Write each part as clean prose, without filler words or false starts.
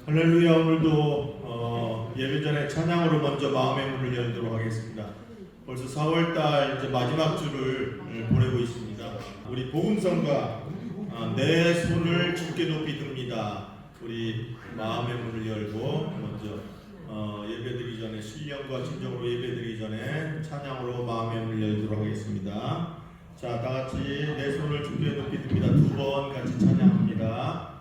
할렐루야. 오늘도 예배 전에 찬양으로 먼저 마음의 문을 열도록 하겠습니다. 벌써 4월달 이제 마지막 주를 보내고 있습니다. 우리 복음성가 내 손을 주께 높이 듭니다. 우리 마음의 문을 열고 먼저 예배드리기 전에 신령과 진정으로 예배드리기 전에 찬양으로 마음의 문을 열도록 하겠습니다. 자, 다 같이 내 손을 주께 높이 듭니다. 두 번 같이 찬양합니다.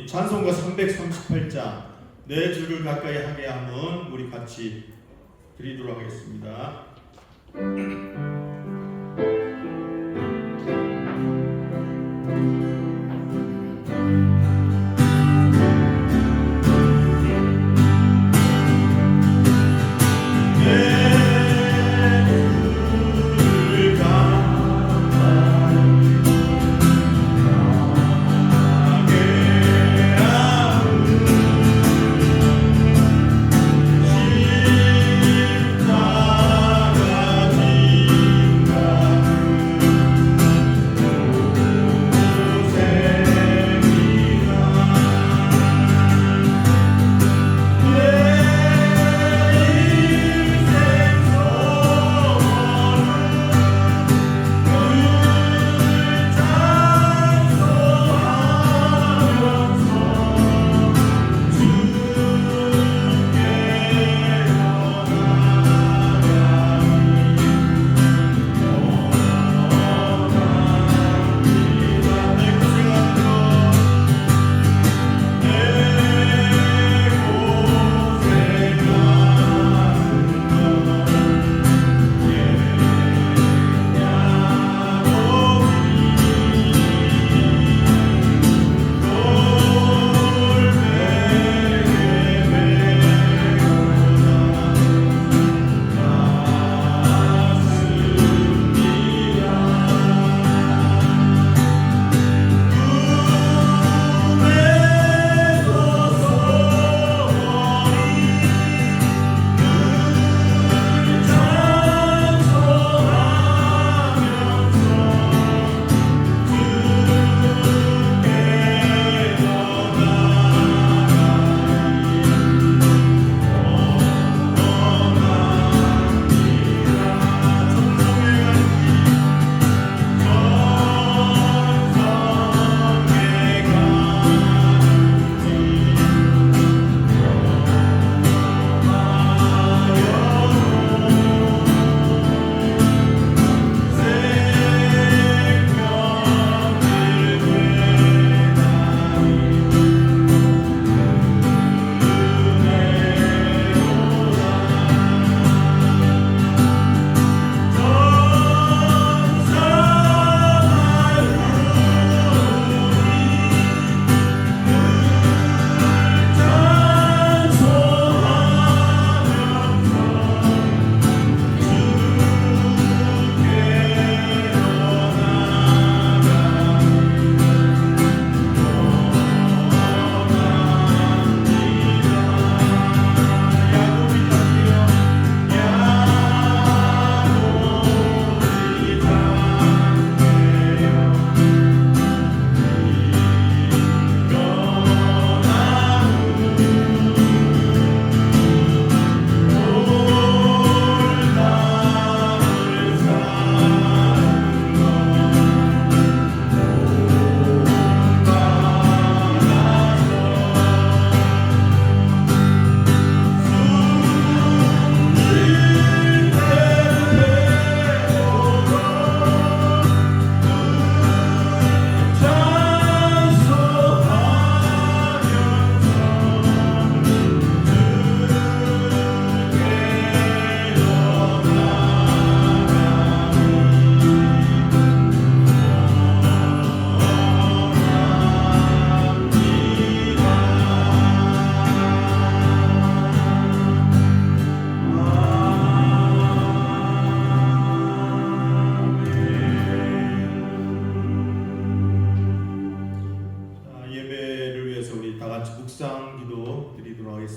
찬송가 338장 내 주를 가까이 하게 함은 우리 같이 드리도록 하겠습니다.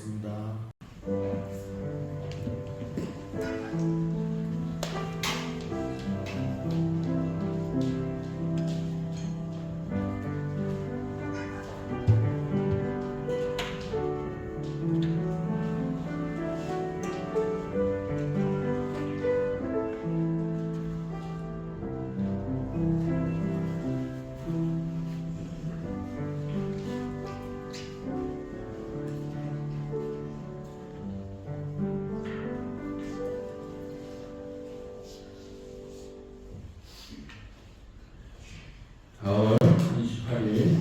하겠습니다.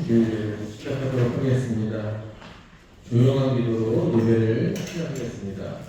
예배를 시작하도록 하겠습니다. 조용한 기도로 예배를 시작하겠습니다.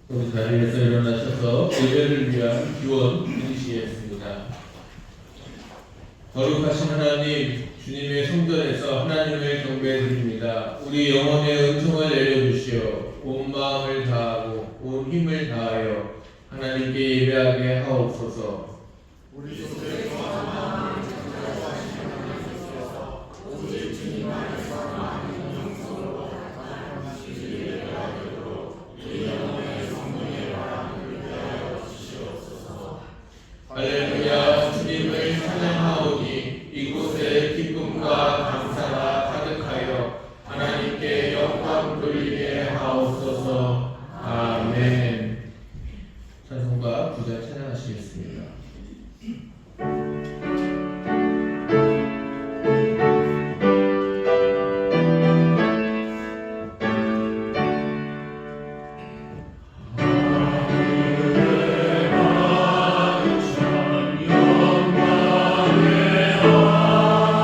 우리 자리에서 일어나셔서 예배를 위한 기원 드리시겠습니다. 거룩하신 하나님, 주님의 성전에서 하나님을 경배드립니다. 우리 영혼의 은총을 내려주시어 온 마음을 다하고 온 힘을 다하여 하나님께 예배하게 하옵소서. 우리 속에 거하는 마음을 전달하시는 하나님께서 오직 주님 안에서 많은 영성으로 나타나시기 예배하도록 우리 영혼의 성령의 바람을 위하여 주시옵소서. 할렐루야. 주님을 찬양하오니 이곳에 기쁨과 감사가 가득하여 하나님께 영광 돌리게 하옵소서. 아멘. 찬송가 9절 찬양하시겠습니다. 영광의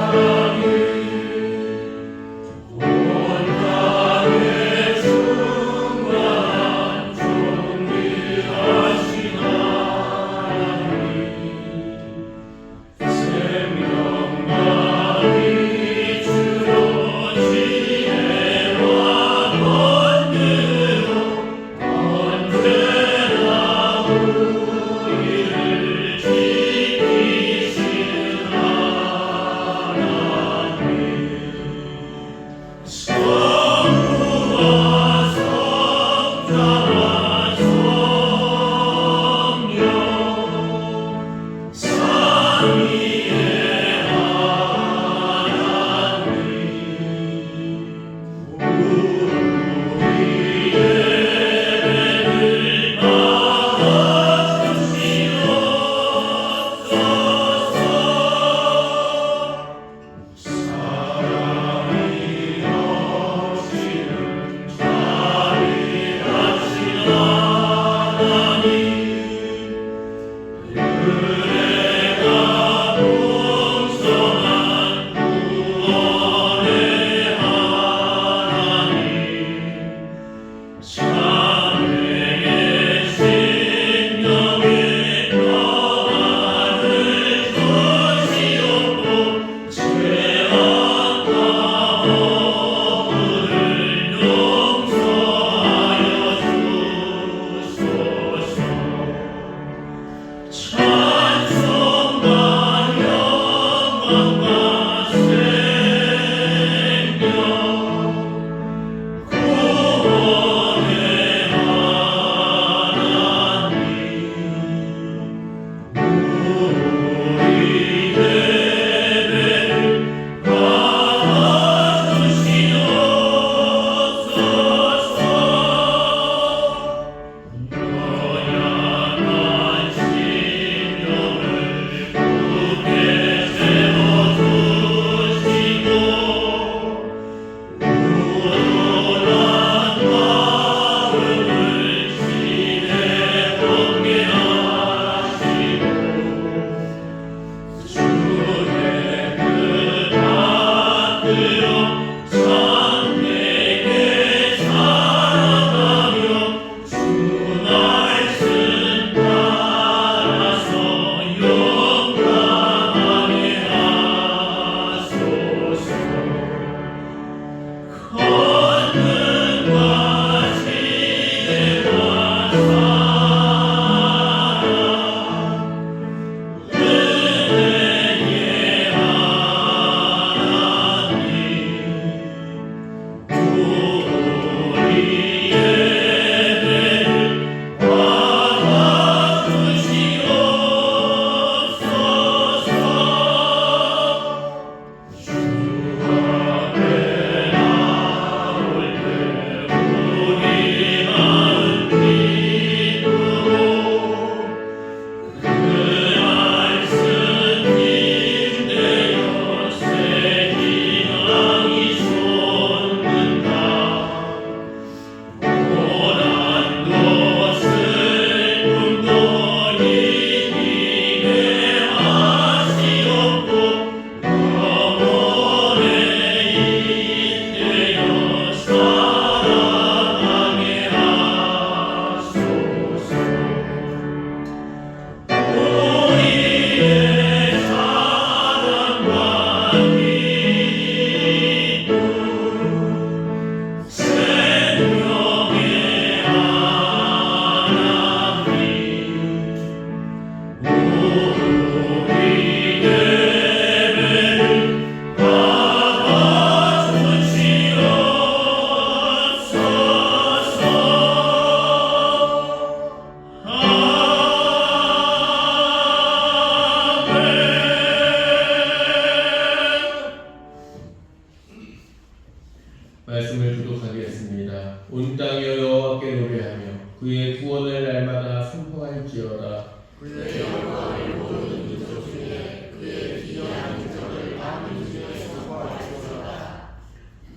말씀을 교독하겠습니다. 온 땅이여 여호와께 노래하며 그의 구원을 날마다 선포할지어다. 그의 영광을 모든 민족 중에 그의 기이한 기적을 많은 중에 선포할지어다.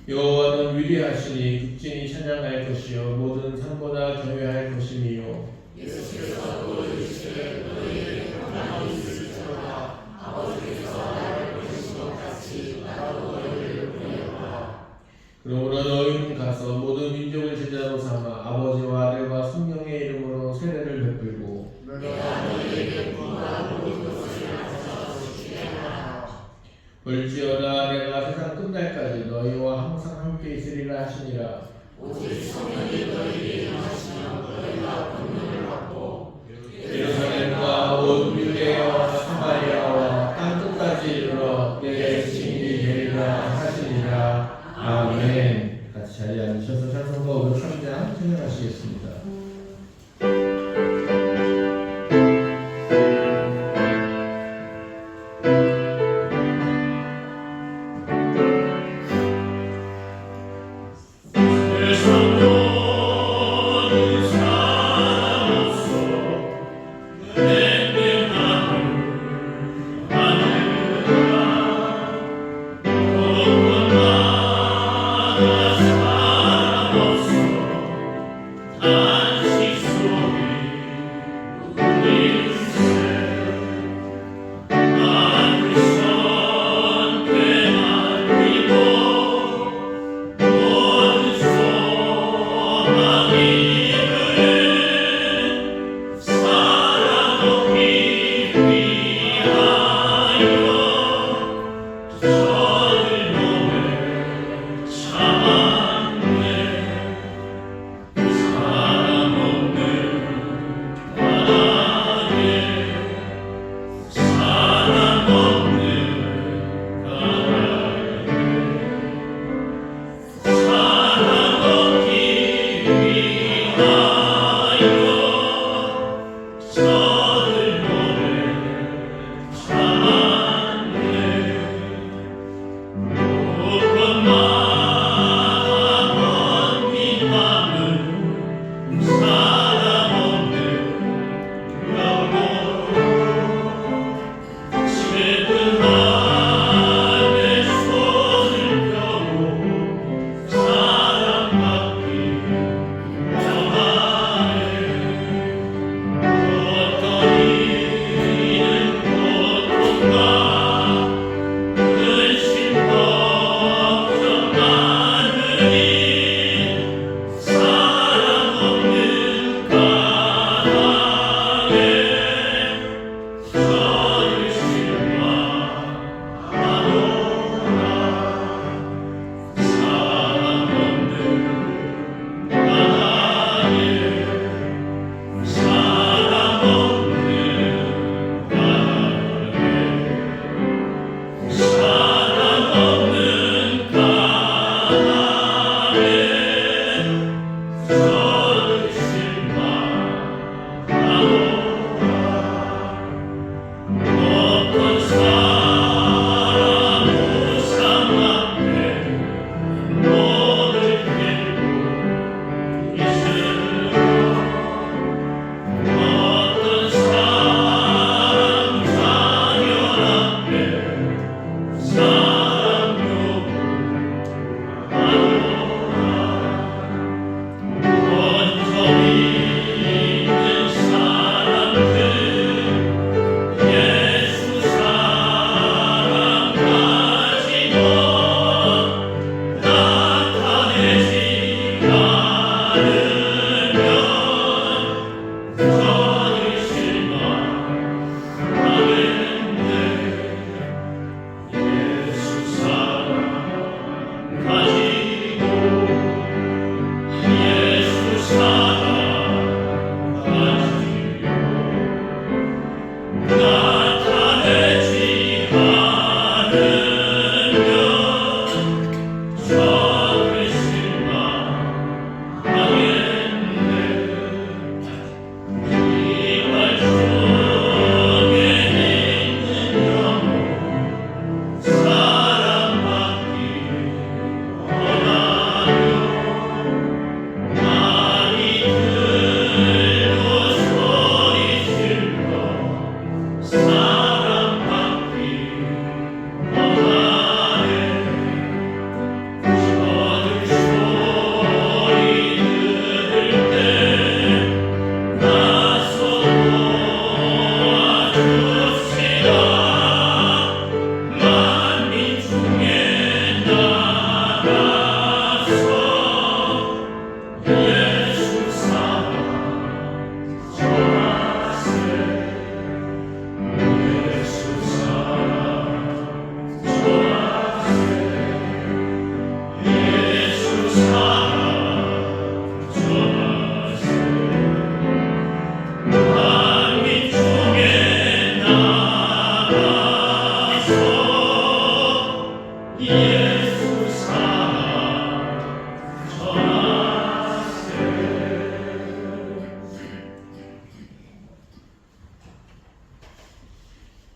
여호와는 위대하시니 극진히 찬양할 것이요 모든 산보다 경외할 것이니요. 예수께서 보여주시되 너희에게 평강이 있을지어다. 아버지께서 나를 보내신 것 같이 나도 너희를 보내노라. 그러므로 너희는 가서 모든 민족을 제자로 삼아 아버지와 아들과 성령의 이름으로 세례를 베풀고 내가 너희에게 분부한 모든 것을 가르쳐 주시게 하라. 볼지어다 내가 세상 끝날까지 너희와 항상 함께 있으리라 하시니라. 오직 성령이 너희에게 임하시면 너희가 권능을 받고 예루살렘과 온 유대와 사마리아와 땅 끝까지 이르러 내 증인이 되리라 하시니라. 아멘. 같이 자리에 앉으셔서 찬송가 503장 찬양하시겠습니다. 세상 모든 사람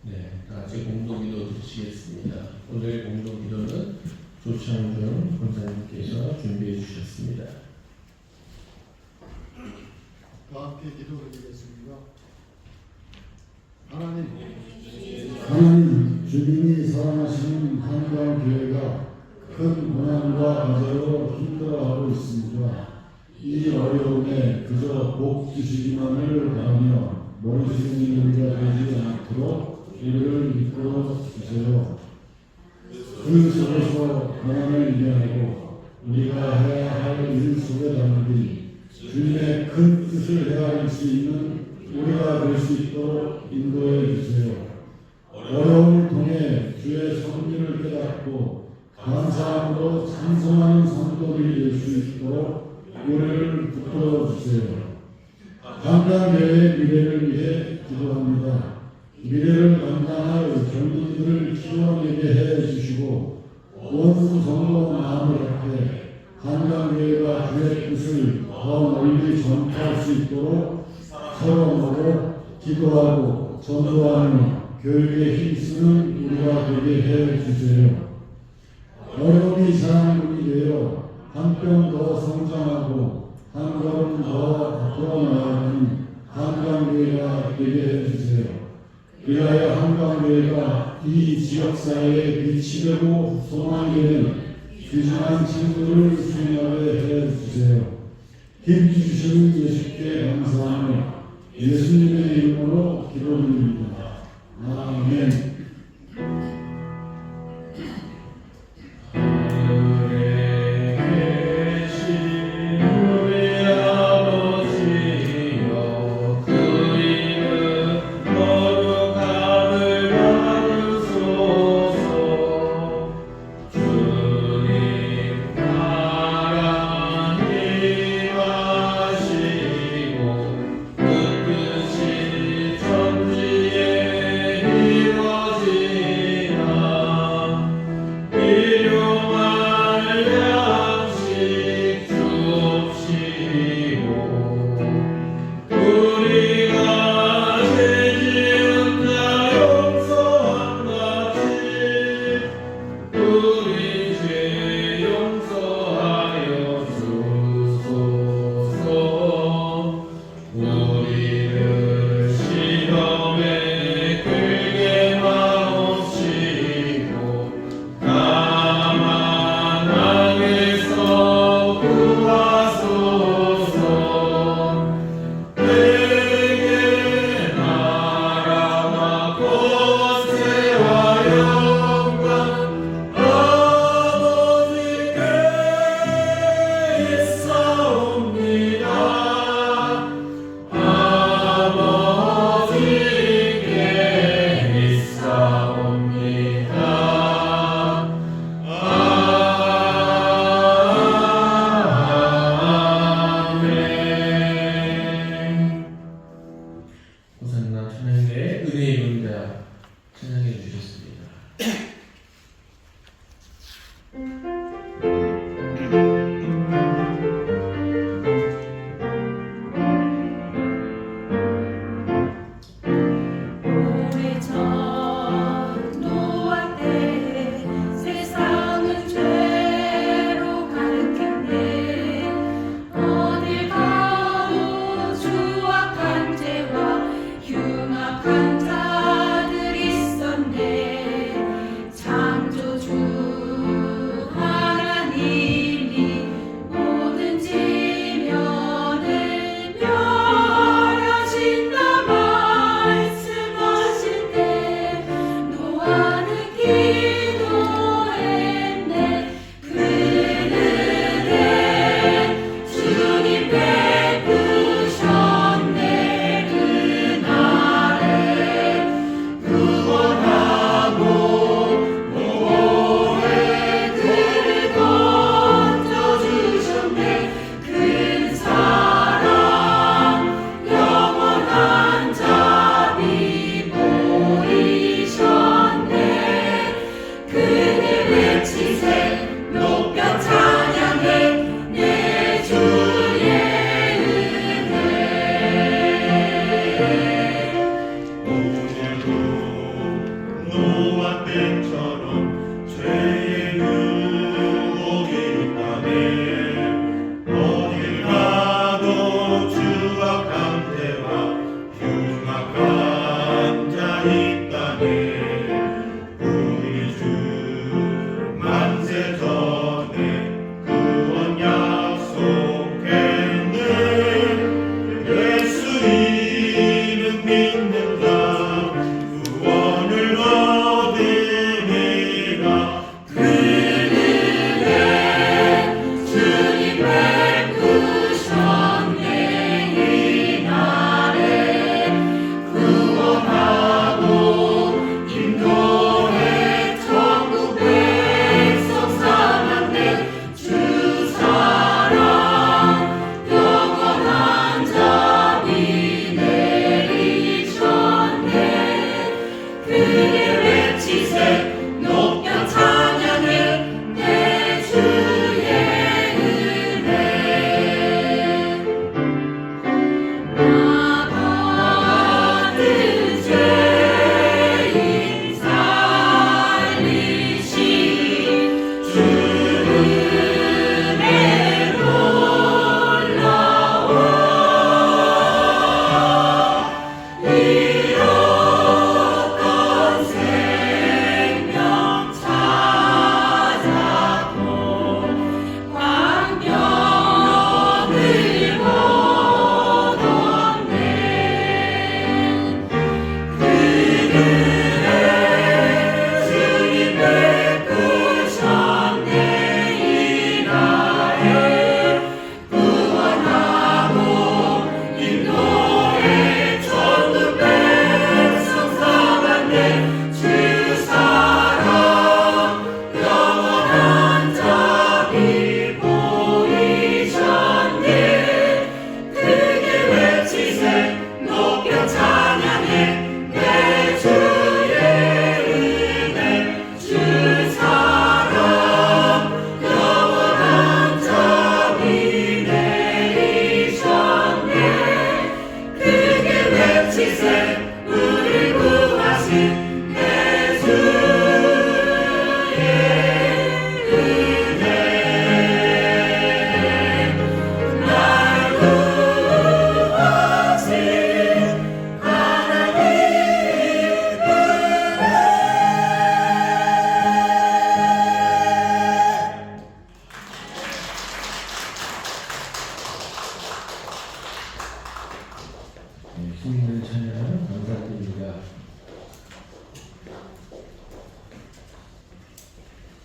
네, 다 같이 공동기도 드리시겠습니다. 오늘 공동기도는 조창준 권사님께서 준비해 주셨습니다. 다 함께 기도드리겠습니다. 하나님, 주님이 사랑하시는 한강교회가 큰 고난과 문제로 힘들어하고 있습니다. 이 어려움에 그저 복 주시기만을 바라며 머리숙이는 우리가 되지 않도록 우리를 이끌어 주세요. 그 속에서 고난을 이겨내고 우리가 해야 할 일 속에 담기 주님의 큰 뜻을 헤아릴 수 있는 우리가 될 수 있도록 인도해 주세요. 어려움을 통해 주의 섭리를 깨닫고 감사함으로 찬송하는 성도들이 될 수 있도록 우리를 붙들어 주세요. 감당교회의 미래를 위해 기도합니다. 미래를 감당할 젊은이들을 키워내게 해 주시고 온 성도 마음을 합해 감당교회가 주의 뜻을 더 널리 전파할 수 있도록 서로 모여 기도하고 전도하는 교육에 힘쓰는 우리가 되게 해 주세요. 어려움이 자랑꾼이 되어 한 뼘 더 성장하고 한 걸음 더 앞으로 나아가는 한강교회가 되게 해 주세요. 그리하여 한강교회가 이 지역사회의 빛이 되고 소망이 되는 귀중한 친구를 수행하게 해 주세요. 힘주시는 예수께 감사하며 예수님의 이름으로 기도드립니다. 아멘. 우리 주 만세 전에 구원 약속했네. 예수 이름 믿는 자 구원을 얻으리라. 주님 베푸셨네. 이날에 구원하고 인도해 천국 백성 삼았네. 주 사랑 영원한 자비 내리셨네. 크게 외치세 높여 찬양해 내 주의 은혜. 나 같은 죄인 살리신 주 은혜 놀라워. 잃었던 생명 찾았고 광명을 얻었네. 그들의 주님 베푸셨네. 이날에 구원하고 인도해 천국 백성 삼았네. 주 사랑 영원한 자비 보이셨네. 크게 외치세 높여 찬양해 내 주의 은혜. 주 사랑 영원한 자비 내리셨네. 크게 외치세 우리 구하신 내 주의 은혜. 날 구하신 하나님 힘있는 찬양 감사드립니다.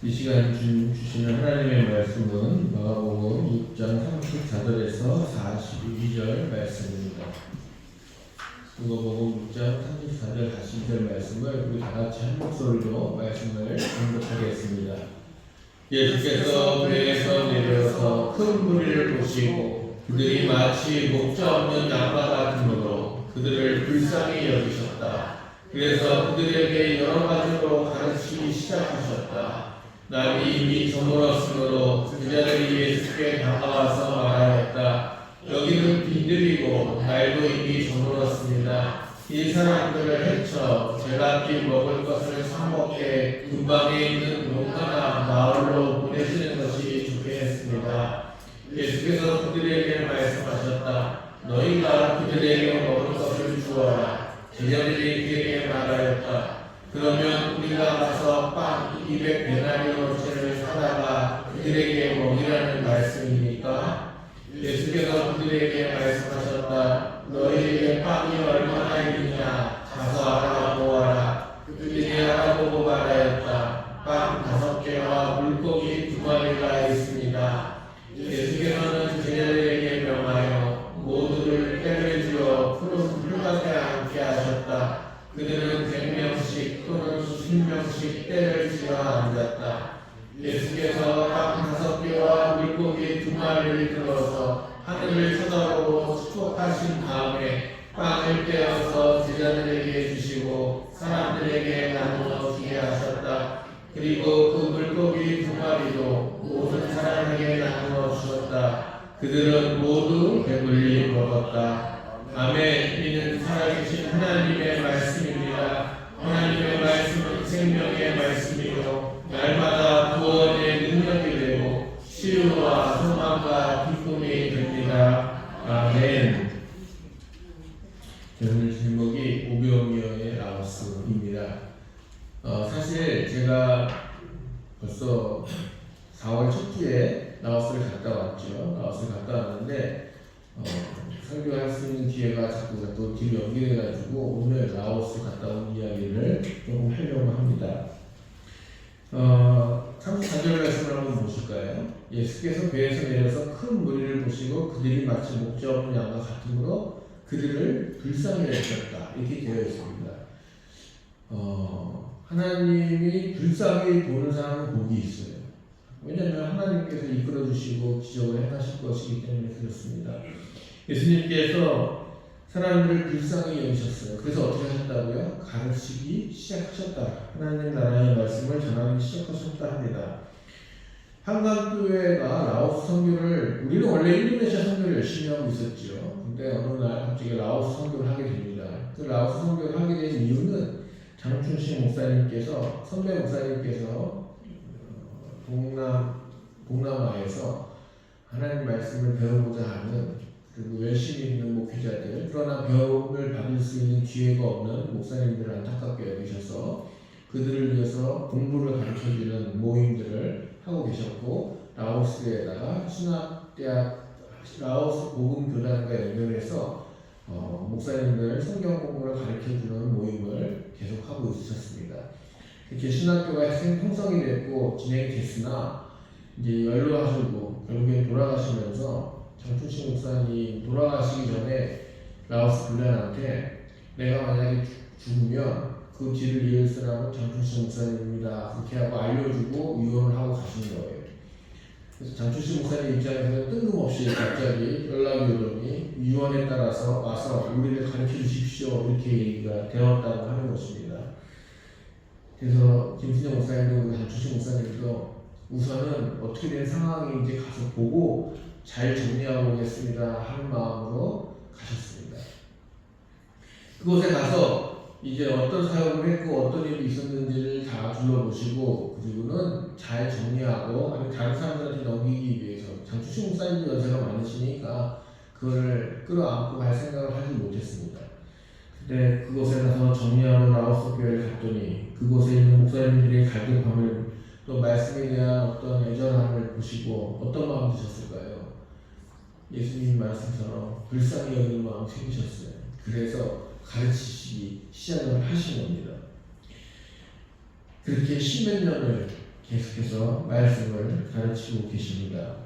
이 시간 주시는 하나님의 말씀은 마가복음 6장 34절에서 42절 말씀입니다. 마가복음 6장 34절 42절 말씀을 우리 다 같이 한 목소리로 말씀을 공독하겠습니다. 예수께서 배에서 내려서 큰 무리를 보시고 그들이 마치 목자 없는 양과 같으므로 그들을 불쌍히 여기셨다. 그래서 그들에게 여러 가지로 가르치기 시작하셨다. 날이 이미 저물었으므로 제자들이 예수께 다가와서 말하였다. 여기는 빈들이고 날도 이미 저물었습니다. 이 사람들을 해쳐 제각기 먹을 것을 사먹게 근방에 있는 농가나 마을로 보내시는 것이 좋겠습니다. 예수께서 그들에게 말씀하셨다. 너희가 그들에게 먹을 것을 주어라. 제자들이 그에게 말하였다. 그러면 우리가 가서 빵 200데나리온어치를 사다가 그들에게 먹이라는 말씀입니까? 예수께서 그들에게 말씀하셨다. 너희에게 빵이 얼마나 있느냐 가서 알아보아라. 그들이 알아보고 말하였다. 빵 5개와 물고기 2마리가 있습니다. 예수께서는 제자들에게 명하여 모두를 때를 지어 푸른 풀밭에 앉게 하셨다. 그들은 100명씩 또는 수십 명씩 때를 지어 앉았다. 예수께서 빵 5개와 물고기 2마리를 들어서 하늘을 쳐다보고 축복하신 다음에 빵을 떼어서 제자들에게 주시고 사람들에게 나누어 주게 하셨다. 그리고 그 물고기 2마리도 모든 사람에게 나누어 주셨다. 그들은 모두 배불리 먹었다. 아멘. 이는 살아계신 하나님의 말씀입니다. 하나님의 말씀은 생명의 말씀이요 날마다 구원의 능력이 되고 치유와 소망과 기쁨이 됩니다. 아멘. 오늘 제목이 오병이어의 라오스입니다. 사실 제가 벌써 4월 첫 주에 라오스를 갔다 왔죠. 라오스를 갔다 왔는데 설교할 수 있는 기회가 자꾸 또 뒤로 연기돼가지고 오늘 라오스 갔다 온 이야기를 조금 하려고 합니다. 34절 말씀을 한번 보실까요? 예수께서 배에서 내려서 큰 무리를 보시고 그들이 마치 목자 없는 양과 같으므로 그들을 불쌍히 여기셨다. 이렇게 되어 있습니다. 하나님이 불쌍히 보는 사람은 복이 있어요. 왜냐하면 하나님께서 이끌어주시고 기적을 행하실 것이기 때문에 그렇습니다. 예수님께서 사람들을 불쌍히 여기셨어요. 그래서 어떻게 하셨다고요? 가르치기 시작하셨다. 하나님 나라의 말씀을 전하기 시작하셨다 합니다. 한강교회가 라오스 선교를, 우리는 원래 인도네시아 선교를 열심히 하고 있었죠. 근데 어느 날 갑자기 라오스 선교를 하게 됩니다. 그 라오스 선교를 하게 된 이유는 장춘식 목사님께서, 선배 목사님께서 동남아에서 하나님 말씀을 배워보자 하는, 그리고 열심히 있는 목회자들, 그러나 배움을 받을 수 있는 기회가 없는 목사님들을 안타깝게 여기셔서 그들을 위해서 공부를 가르쳐주는 모임들을 하고 계셨고, 라오스에다가 라오스 복음교단과 연결해서 목사님들 성경 공부를 가르쳐주는 모임을 계속하고 있으셨습니다. 이렇게 신학교가 형성이 됐고 진행이 됐으나 이제 연로하시고 결국엔 돌아가시면서 장춘식 목사님 돌아가시기 전에 라오스 교단한테 내가 만약에 죽으면 그 뒤를 이을 사람은 장춘식 목사님입니다. 그렇게 하고 알려주고 유언을 하고 가신 거예요. 그래서 장춘식 목사님 입장에서는 뜬금없이 갑자기 연락이 오더니 유언에 따라서 와서 우리를 가르쳐 주십시오. 이렇게 얘기가 되었다고 하는 것입니다. 그래서 김신영 목사님도 장춘식 목사님도 우선은 어떻게 된 상황인지 가서 보고 잘 정리하고 오겠습니다 하는 마음으로 가셨습니다. 그곳에 가서 이제 어떤 사역을 했고 어떤 일이 있었는지를 다 둘러보시고 그리고는 잘 정리하고 아니면 다른 사람들한테 넘기기 위해서 장춘식 목사님도 연세가 많으시니까 그걸 끌어안고 갈 생각을 하지 못했습니다. 근데 그곳에 가서 정리하러 라오스 교회를 갔더니 그곳에 있는 목사님들의 갈등함을 또 말씀에 대한 어떤 애절함을 보시고 어떤 마음 드셨을까요? 예수님 말씀처럼 불쌍히 여기는 마음 생기셨어요. 그래서 가르치시기 시작을 하신 겁니다. 그렇게 10몇 년을 계속해서 말씀을 가르치고 계십니다.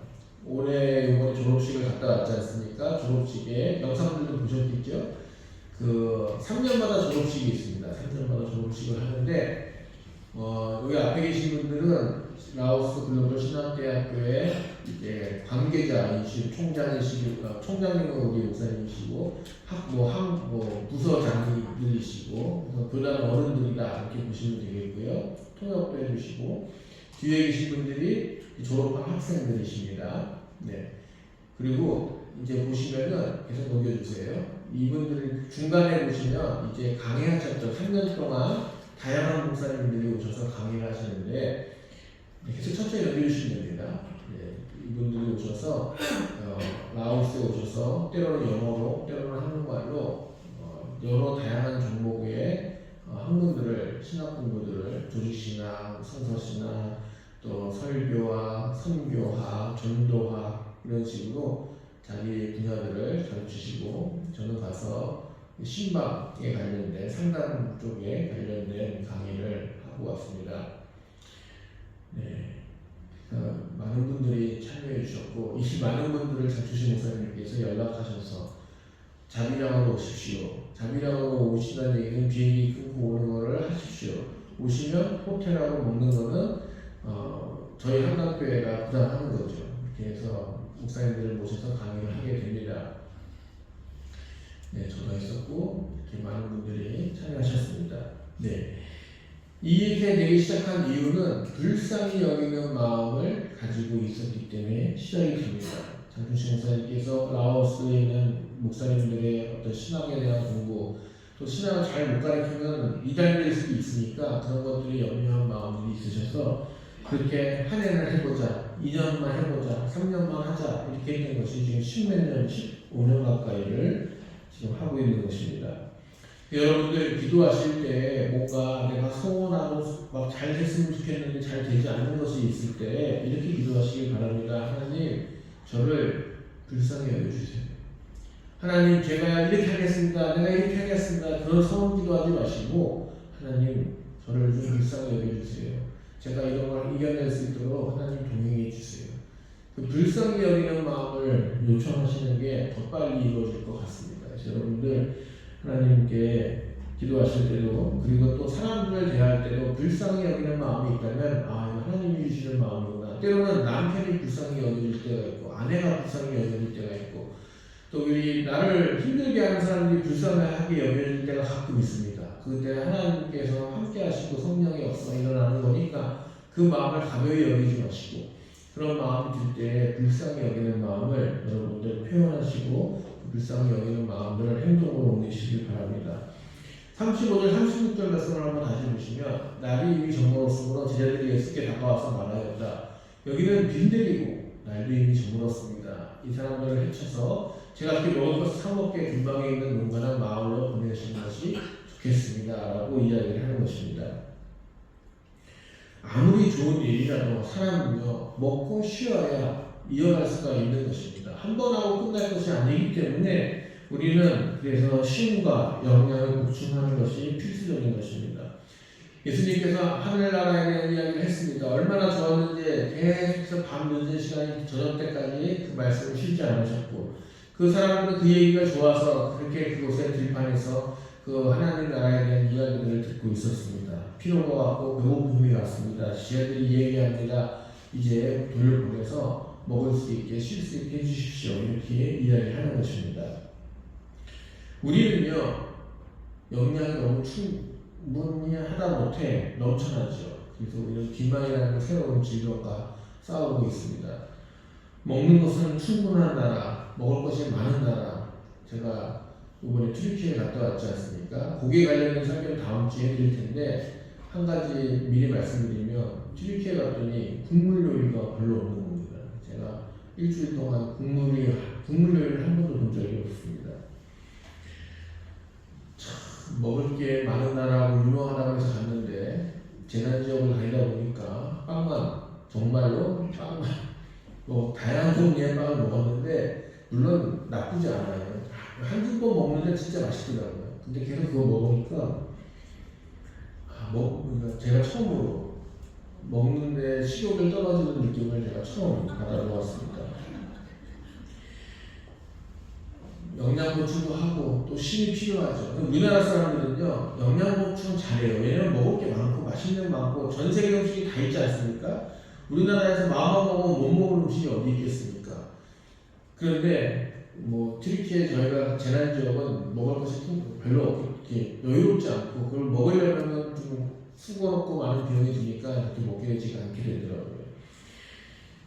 올해 이번에 졸업식을 갔다 왔지 않습니까? 졸업식에 영상들도 보셨겠죠? 그 3년마다 졸업식이 있습니다. 3년마다 졸업식을 하는데 여기 앞에 계신 분들은 라오스 글로벌 신학대학교의 이제 관계자이시고 총장님은 우리 목사님이시고 부서장님들이시고 교단 어른들이다 이렇게 보시면 되겠고요. 통역도 해주시고 뒤에 계신 분들이 졸업한 학생들이십니다. 네. 그리고 이제 보시면은 계속 넘겨주세요. 이분들 중간에 보시면 이제 강의하셨죠. 3년 동안 다양한 목사님들이 오셔서 강의를 하시는데 계속 천천히 넘겨주시면 됩니다. 네, 이분들이 오셔서 라오스에 오셔서 때로는 영어로 때로는 한국말로 여러 다양한 종목의 학문들을 신학 공부들을 조직신학, 성서신학, 또 설교학, 선교학, 전도학 이런 식으로 자기 분야들을 가르치시고 저는 가서 신방에 관련된 상담 쪽에 관련된 강의를 하고 왔습니다. 네, 많은 분들이 참여해 주셨고 이 많은 분들을 장춘식 목사님께서 연락하셔서 자비량으로 오십시오. 자비량으로 오시다는 얘기는 비행기 끊고 오는 거를 하십시오. 오시면 호텔하고 먹는 거는 저희 한강교회가 부담하는 거죠. 이렇게 해서 목사님들을 모셔서 강의를 하게 됩니다. 네, 저도 했었고 이렇게 많은 분들이 참여하셨습니다. 네, 이렇게 되기 시작한 이유는 불쌍히 여기는 마음을 가지고 있었기 때문에 시작이 됩니다. 장춘식 목사님께서 라오스에 있는 목사님들의 어떤 신앙에 대한 공부, 또 신앙을 잘 못 가르치면 이단될 수도 있으니까 그런 것들이 염려한 마음들이 있으셔서 그렇게 한 해를 해보자, 2년만 해보자, 3년만 하자 이렇게 된 것이 지금 10몇 년, 15년 가까이를 지금 하고 있는 것입니다. 여러분들 기도하실 때 뭔가 내가 소원하고 됐으면 좋겠는데 잘 되지 않는 것이 있을 때 이렇게 기도하시기 바랍니다. 하나님, 저를 불쌍히 여겨주세요. 하나님, 제가 이렇게 하겠습니다. 내가 이렇게 하겠습니다. 그런 소원 기도하지 마시고 하나님, 저를 좀 불쌍히 여겨주세요. 제가 이런 걸 이겨낼 수 있도록 하나님 동행해 주세요. 그 불쌍히 여기는 마음을 요청하시는 게 더 빨리 이루어질 것 같습니다. 여러분들 하나님께 기도하실 때도, 그리고 또 사람들을 대할 때도 불쌍히 여기는 마음이 있다면 이거 하나님이 주시는 마음이구나. 때로는 남편이 불쌍히 여길 때가 있고 아내가 불쌍히 여길 때가 있고 또 우리 나를 힘들게 하는 사람들이 불쌍하게 여길 때가 가끔 있습니다. 그때 하나님께서 함께 하시고 성령의 역사가 일어나는 거니까 그 마음을 가벼이 여기지 마시고 그런 마음이 들 때 불쌍히 여기는 마음을 여러분들 표현하시고 그 불쌍히 여기는 마음들을 행동으로 옮기시길 바랍니다. 35절 36절 말씀을 한번 다시 보시면 날이 이미 저물었으므로 제자들이 예수께 다가와서 말하였다. 여기는 빈들이고 날도 이미 저물었습니다. 이 사람들을 해쳐서 제가 이렇게 먹을 것을 사먹게 근방에 있는 농간한 마을로 보내시는 것이 좋겠습니다. 라고 이야기를 하는 것입니다. 아무리 좋은 일이라도 사람은요, 먹고 쉬어야 이어갈 수가 있는 것입니다. 한 번 하고 끝날 것이 아니기 때문에 우리는 그래서 쉼과 영양을 보충하는 것이 필수적인 것입니다. 예수님께서 하늘나라에 대한 이야기를 했습니다. 얼마나 좋았는지 계속해서 밤 늦은 시간이 저녁 때까지 그 말씀을 쉬지 않으셨고 그 사람들은 그 얘기가 좋아서 그렇게 그곳에 들판에서 그 하나님 나라에 대한 이야기들을 듣고 있었습니다. 피로가 왔고 배고픔이 왔습니다. 제자들이 얘기합니다. 이제 돌려보내서 먹을 수 있게 쉴 수 있게 해주십시오. 이렇게 이야기하는 것입니다. 우리는요, 영양이 너무 충분히 하다 못해 넘쳐나죠. 그래서 우리는 비만이라는 새로운 질병과 싸우고 있습니다. 먹는 것은 충분한 나라, 먹을 것이 많은 나라. 제가 이번에 튀르키예 갔다 왔지 않습니까? 고기에 관련된 설교를 다음 주에 해드릴 텐데 한 가지 미리 말씀드리면 튀르키예 갔더니 국물 요리가 별로 없는 겁니다. 제가 일주일 동안 국물 요리를 한 번도 본 적이 없습니다. 참 먹을 게 많은 나라고 유명하다고 해서 갔는데 재난지역을 다니다 보니까 빵만 정말로 빵만 다양한 종류의 빵을 먹었는데 물론 나쁘지 않아요. 한두 번 먹는데 진짜 맛있더라고요. 근데 계속 그거 먹으니까 그러니까 제가 처음으로 먹는데 식욕이 떨어지는 느낌을 제가 처음 받아보았습니다. 영양 보충도 하고 또 쉼이 필요하죠. 우리나라 사람들은요 영양 보충 잘해요. 왜냐면 먹을 게 많고 맛있는 게 많고 전 세계 음식이 다 있지 않습니까? 우리나라에서 마음만 먹으면 못 먹을 음식이 어디 있겠습니까? 그런데 튀르키예 저희가 재난지역은 먹을 것이 별로 이렇게 여유롭지 않고 그걸 먹으려면 좀 수고롭고 많은 비용이 드니까 이렇게 먹게 되지가 않게 되더라고요.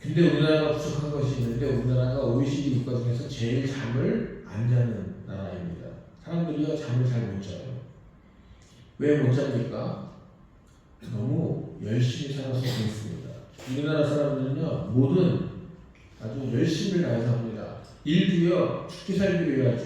근데 우리나라가 부족한 것이 있는데 우리나라가 OECD 국가 중에서 제일 잠을 안 자는 나라입니다. 사람들이요 잠을 잘 못 자요. 왜 못 잡니까? 너무 열심히 살아서 그렇습니다. 우리나라 사람들은요 모든 아주 열심히 다해서 합니다. 일도요 죽기 살기로 해야죠.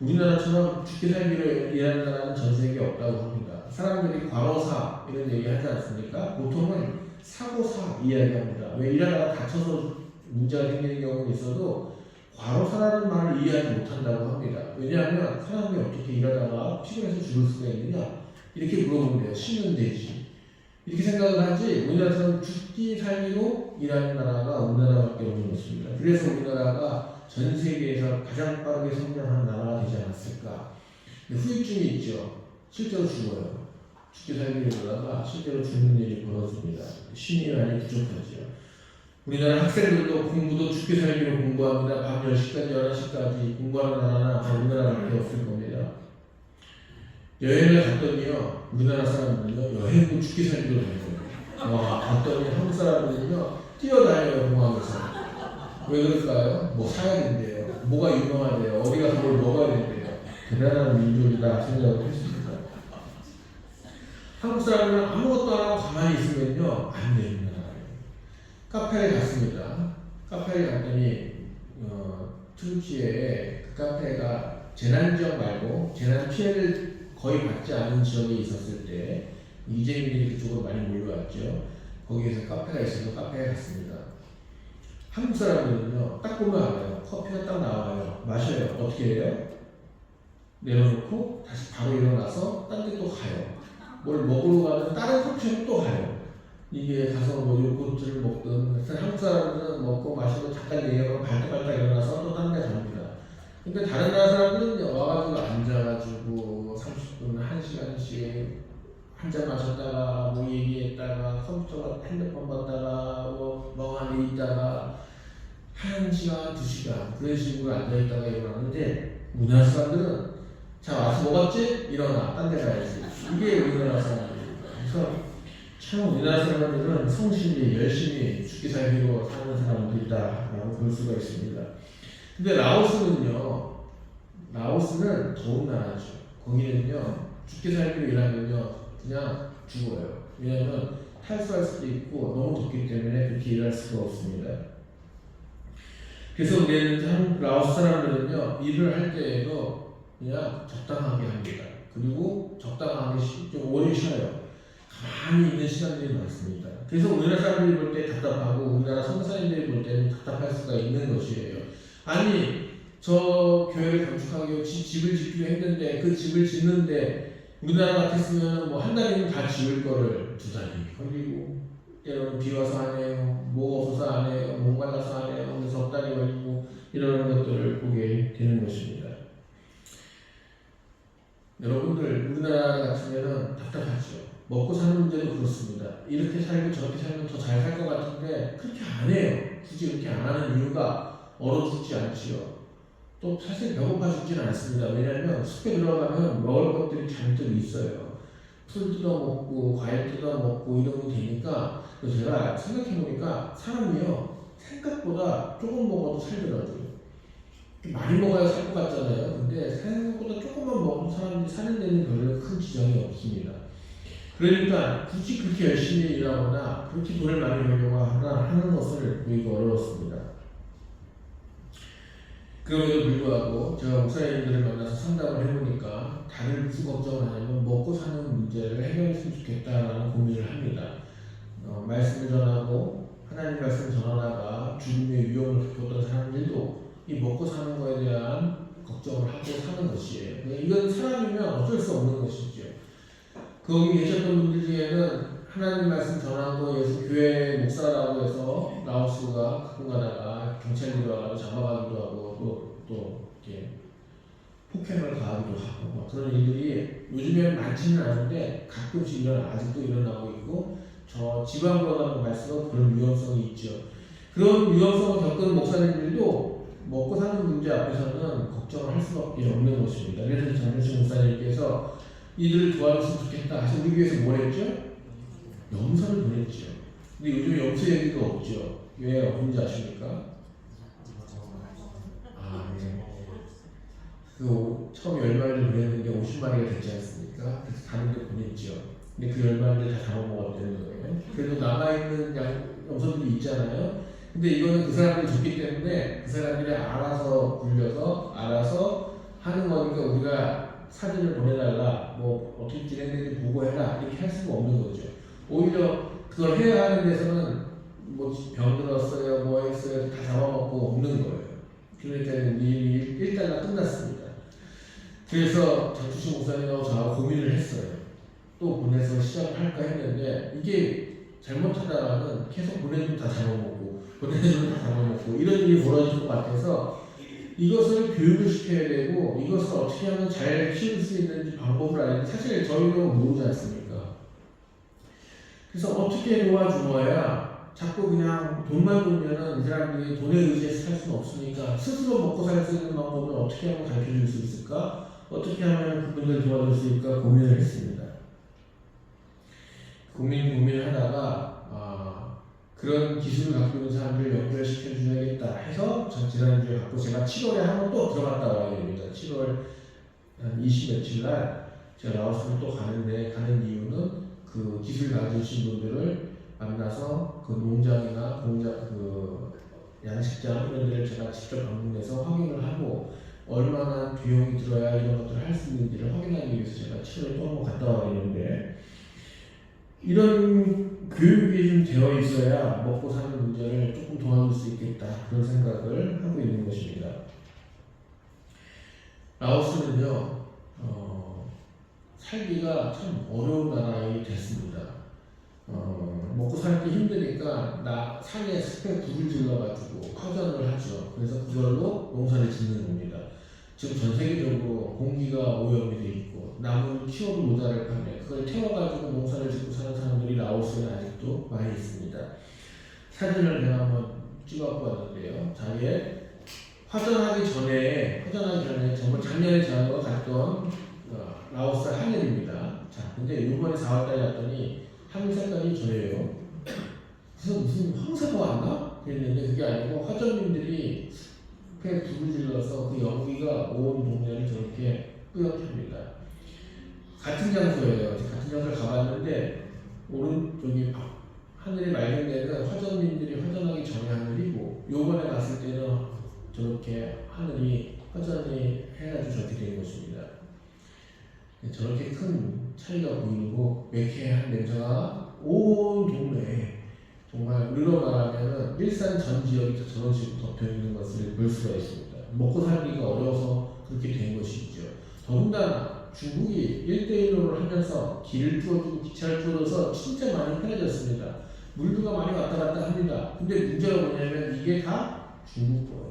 우리나라처럼 죽기 살기로 일하는 나라는 전 세계에 없다고 합니다. 사람들이 과로사 이런 얘기 하지 않습니까? 보통은 사고사 이야기합니다. 왜 일하다가 다쳐서 문제가 생기는 경우는 있어도 과로사라는 말을 이해하지 못한다고 합니다. 왜냐하면 사람이 어떻게 일하다가 피곤해서 죽을 수가 있느냐 이렇게 물어보면 돼요. 쉬면 되지 이렇게 생각을 하지 우리나라처럼 죽기 살기로 일하는 나라가 우리나라밖에 없는 것입니다. 그래서 우리나라가 전 세계에서 가장 빠르게 성장한 나라가 되지 않았을까. 후유증이 있죠. 실제로 죽어요. 죽기 살기로 일하다가 실제로 죽는 일이 벌어집니다. 쉼이 많이 부족하죠. 우리나라 학생들도 공부도 죽기 살기로 공부합니다. 밤 10시까지 11시까지 공부하는 나라나 우리나라밖에 없을 겁니다. 여행을 갔더니요 우리나라 사람들은요 여행도 죽기 살기로 다녀요. 갔더니 한국 사람들은요 뛰어다녀요. 공항에서. 왜 그럴까요? 뭐 사야 된대요. 뭐가 유명하대요. 어디 가서 뭘 먹어야 된대요. 대단한 민족이다 생각을 했습니다. 한국 사람들은 아무것도 안 하고 가만히 있으면요 안 됩니다. 카페를 갔습니다. 카페를 갔더니 튀르키예에 그 카페가 재난지역 말고 재난 피해를 거의 받지 않은 지역에 있었을 때 이재민들이 그쪽으로 많이 몰려왔죠. 거기에서 카페가 있어서 카페에 갔습니다. 한국 사람들은요, 딱 보면 알아요. 커피가 딱 나와요. 마셔요. 어떻게 해요? 내려놓고 다시 바로 일어나서 딴 데 또 가요. 뭘 먹으러 가면 다른 커피숍 또 가요. 이게 가서 뭐 요구르트를 먹든, 한국 사람들은 먹고 마시고 잠깐 얘기하고 발딱발딱 일어나서 또 딴 데 갑니다. 그러니까 다른 나라 사람들은 와가지고 앉아가지고 30분, 1시간씩 한 잔 마셨다가 뭐 얘기했다가 컴퓨터, 핸드폰 봤다가 뭐 멍하니 있다가 1시간, 2시간 그런 식으로 앉아있다가 일어나는데 우리나라 사람들은 자 와서 먹었지? 일어나 딴 데 가야지. 이게 우리나라 사람들입니다. 그래서 참 우리나라 사람들은 성실히 열심히 죽기 살기로 사는 사람들이다라고 볼 수가 있습니다. 근데 라오스는요, 라오스는 더운 나라죠. 거기는요 죽기 살기로 일하면요 그냥 죽어요. 왜냐하면 탈수할 수도 있고 너무 덥기 때문에 그렇게 일할 수가 없습니다. 그래서 우리는 라오스 사람들은요 일을 할 때에도 그냥 적당하게 합니다. 그리고 적당하게 좀 오래 쉬어요. 가만히 있는 시간들이 많습니다. 그래서 우리나라 사람들이 볼 때 답답하고 우리나라 선사님들이 볼 때는 답답할 수가 있는 것이에요. 아니 저 교회를 건축하기 위해 집을 짓기로 했는데 그 집을 짓는데 우리나라 같았으면 뭐 한 달이면 다 지을 거를 2달이 걸리고 때로는 비 와서 안 해요. 뭐가 없어서 안 해요. 목 말라서 안 해요. 그래서 석 달이 걸리고 이런 것들을 보게 되는 것입니다. 여러분들 우리나라 같으면 답답하죠. 먹고 사는 문제도 그렇습니다. 이렇게 살고 저렇게 살면 더 잘 살 것 같은데 그렇게 안 해요. 굳이 그렇게 안 하는 이유가 얼어 죽지 않지요. 또 사실 배고파 죽지는 않습니다. 왜냐하면 숲에 들어가면 먹을 것들이 잔뜩 있어요. 풀 뜯어먹고 과일 뜯어먹고 이러면 되니까 제가 생각해보니까 사람이요 생각보다 조금 먹어도 살더라고요. 많이 먹어야 살 것 같잖아요. 근데 생각보다 조금만 먹어도 사람들이 사는 데는 별로 큰 지장이 없습니다. 그러니까 굳이 그렇게 열심히 일하거나 그렇게 돈을 많이 벌려고 하는 것을 보기가 어려웠습니다. 그럼에도 불구하고 제가 목사님들을 만나서 상담을 해보니까 다들 무슨 걱정을 하냐면 먹고 사는 문제를 해결했으면 좋겠다라는 고민을 합니다. 말씀을 전하고 하나님 말씀을 전하다가 죽음의 위험을 겪었던 사람들도 이 먹고 사는 것에 대한 걱정을 하고 사는 것이에요. 이건 사람이면 어쩔 수 없는 것이죠. 거기 계셨던 분들 중에는 하나님 말씀 전하고 예수 교회 목사라고 해서 라오스가 가끔 가다가 경찰들이 와서 잡아가기도 하고 또 이렇게 폭행을 가하기도 하고 뭐 그런 일들이 요즘에는 많지는 않은데 가끔씩 아직도 일어나고 있고 저 지방으로 가면 갈수록 그런 위험성이 있죠. 그런 위험성을 겪은 목사님들도 먹고 사는 문제 앞에서는 걱정을 할 수밖에 없는 것입니다. 그래서 장준식 목사님께서 이들을 도와줬으면 좋겠다 해서 우리 교회에서 뭘 했죠? 염소를 보냈죠. 근데 요즘 염소 얘기가 없죠. 왜 없는지 아십니까? 네. 그 처음 10마리를 보냈는데 50마리가 됐지 않습니까? 그래서 다른 데 보냈죠. 근데 그 10마리를 다 잡아먹었다는 거예요. 그래도 남아있는 염소들이 있잖아요. 근데 이거는 그 사람들이 줬기 때문에 그 사람들이 알아서 굴려서 알아서 하는 거니까 우리가 사진을 보내달라, 뭐 어떻게 진행되는지 보고해라 이렇게 할 수가 없는 거죠. 오히려 그걸 해야 하는 데서는 뭐 병들었어요, 뭐 했어요, 다 잡아먹고 없는 거예요. 그러니까 이 일단은 끝났습니다. 그래서 장주식 목사님하고 저하고 고민을 했어요. 또 보내서 시작을 할까 했는데 이게 잘못하다가는 계속 보내주면 다 잡아먹고 보내주면 다 잡아먹고 이런 일이 벌어질 것 같아서 이것을 교육을 시켜야 되고 이것을 어떻게 하면 잘 키울 수 있는지 방법을 알는데 사실 저희도 모르지 않습니까? 그래서 어떻게 도와주어야 자꾸 그냥 돈만 벌면은 이 사람들이 돈에 의지해서 살 수는 없으니까 스스로 먹고 살 수 있는 방법을 어떻게 하면 가르쳐 줄 수 있을까? 어떻게 하면 그분들 도와줄 수 있을까 고민을 했습니다. 고민을 하다가 그런 기술을 갖고 있는 사람들을 연결시켜 줘야겠다 해서 지난주에 갖고 제가 7월에 한번 또 들어갔다 와야 됩니다. 7월 한 20 며칠 날 제가 라오스를 또 가는데 가는 이유는 그 기술 가지신 분들을 만나서 그 농장이나 공장 그 양식장 이런 데를 제가 직접 방문해서 확인을 하고 얼마나 비용이 들어야 이런 것들을 할 수 있는지를 확인하기 위해서 제가 7월에 또 한번 갔다 와야 되는데 이런 교육이 좀 되어 있어야 먹고 사는 문제를 조금 도와줄 수 있겠다 그런 생각을 하고 있는 것입니다. 라오스는요 살기가 참 어려운 나라이 됐습니다. 먹고 살기 힘드니까 산에 숲에 불을 질러가지고 화전을 하죠. 그래서 그걸로 농사를 짓는 겁니다. 지금 전 세계적으로 공기가 오염이 돼 있고 나무를 키워도 모자랄 판에 그걸 태워가지고 농사를 짓고 사는 사람들이 라오스에 아직도 많이 있습니다. 사진을 제가 한번 찍어갖고 왔는데요. 자기의 화전하기 전에 정말 작년에 제가 갔던 라오스 하늘입니다. 자, 근데 이번에 4월달에 갔더니 하늘 색깔이 저래요. 그래서 무슨 황사가 왔나? 그랬는데 그게 아니고 화전민들이 숲에 불을 질러서 그 연기가 온 동네를 저렇게 뿌옇게 합니다. 같은 장소예요. 같은 장소를 가봤는데 오른쪽이 하늘이 맑은 데는 화전민들이 화전하기 전에 하늘이고 요번에 갔을 때는 저렇게 하늘이 화전이 해가지고 저렇게 된 것입니다. 저렇게 큰 차이가 보이고 매캐한 냄새가 온 동네에 정말 우리로 말하면 일산 전 지역이 저런 식으로 덮여 있는 것을 볼 수가 있습니다. 먹고 살기가 어려워서 그렇게 된 것이죠. 더군다나 중국이 1대1로를 하면서 길을 뚫어주고 기차를 뚫어서 진짜 많이 편해졌습니다. 물류가 많이 왔다 갔다 합니다. 근데 문제가 뭐냐면 이게 다 중국 거예요.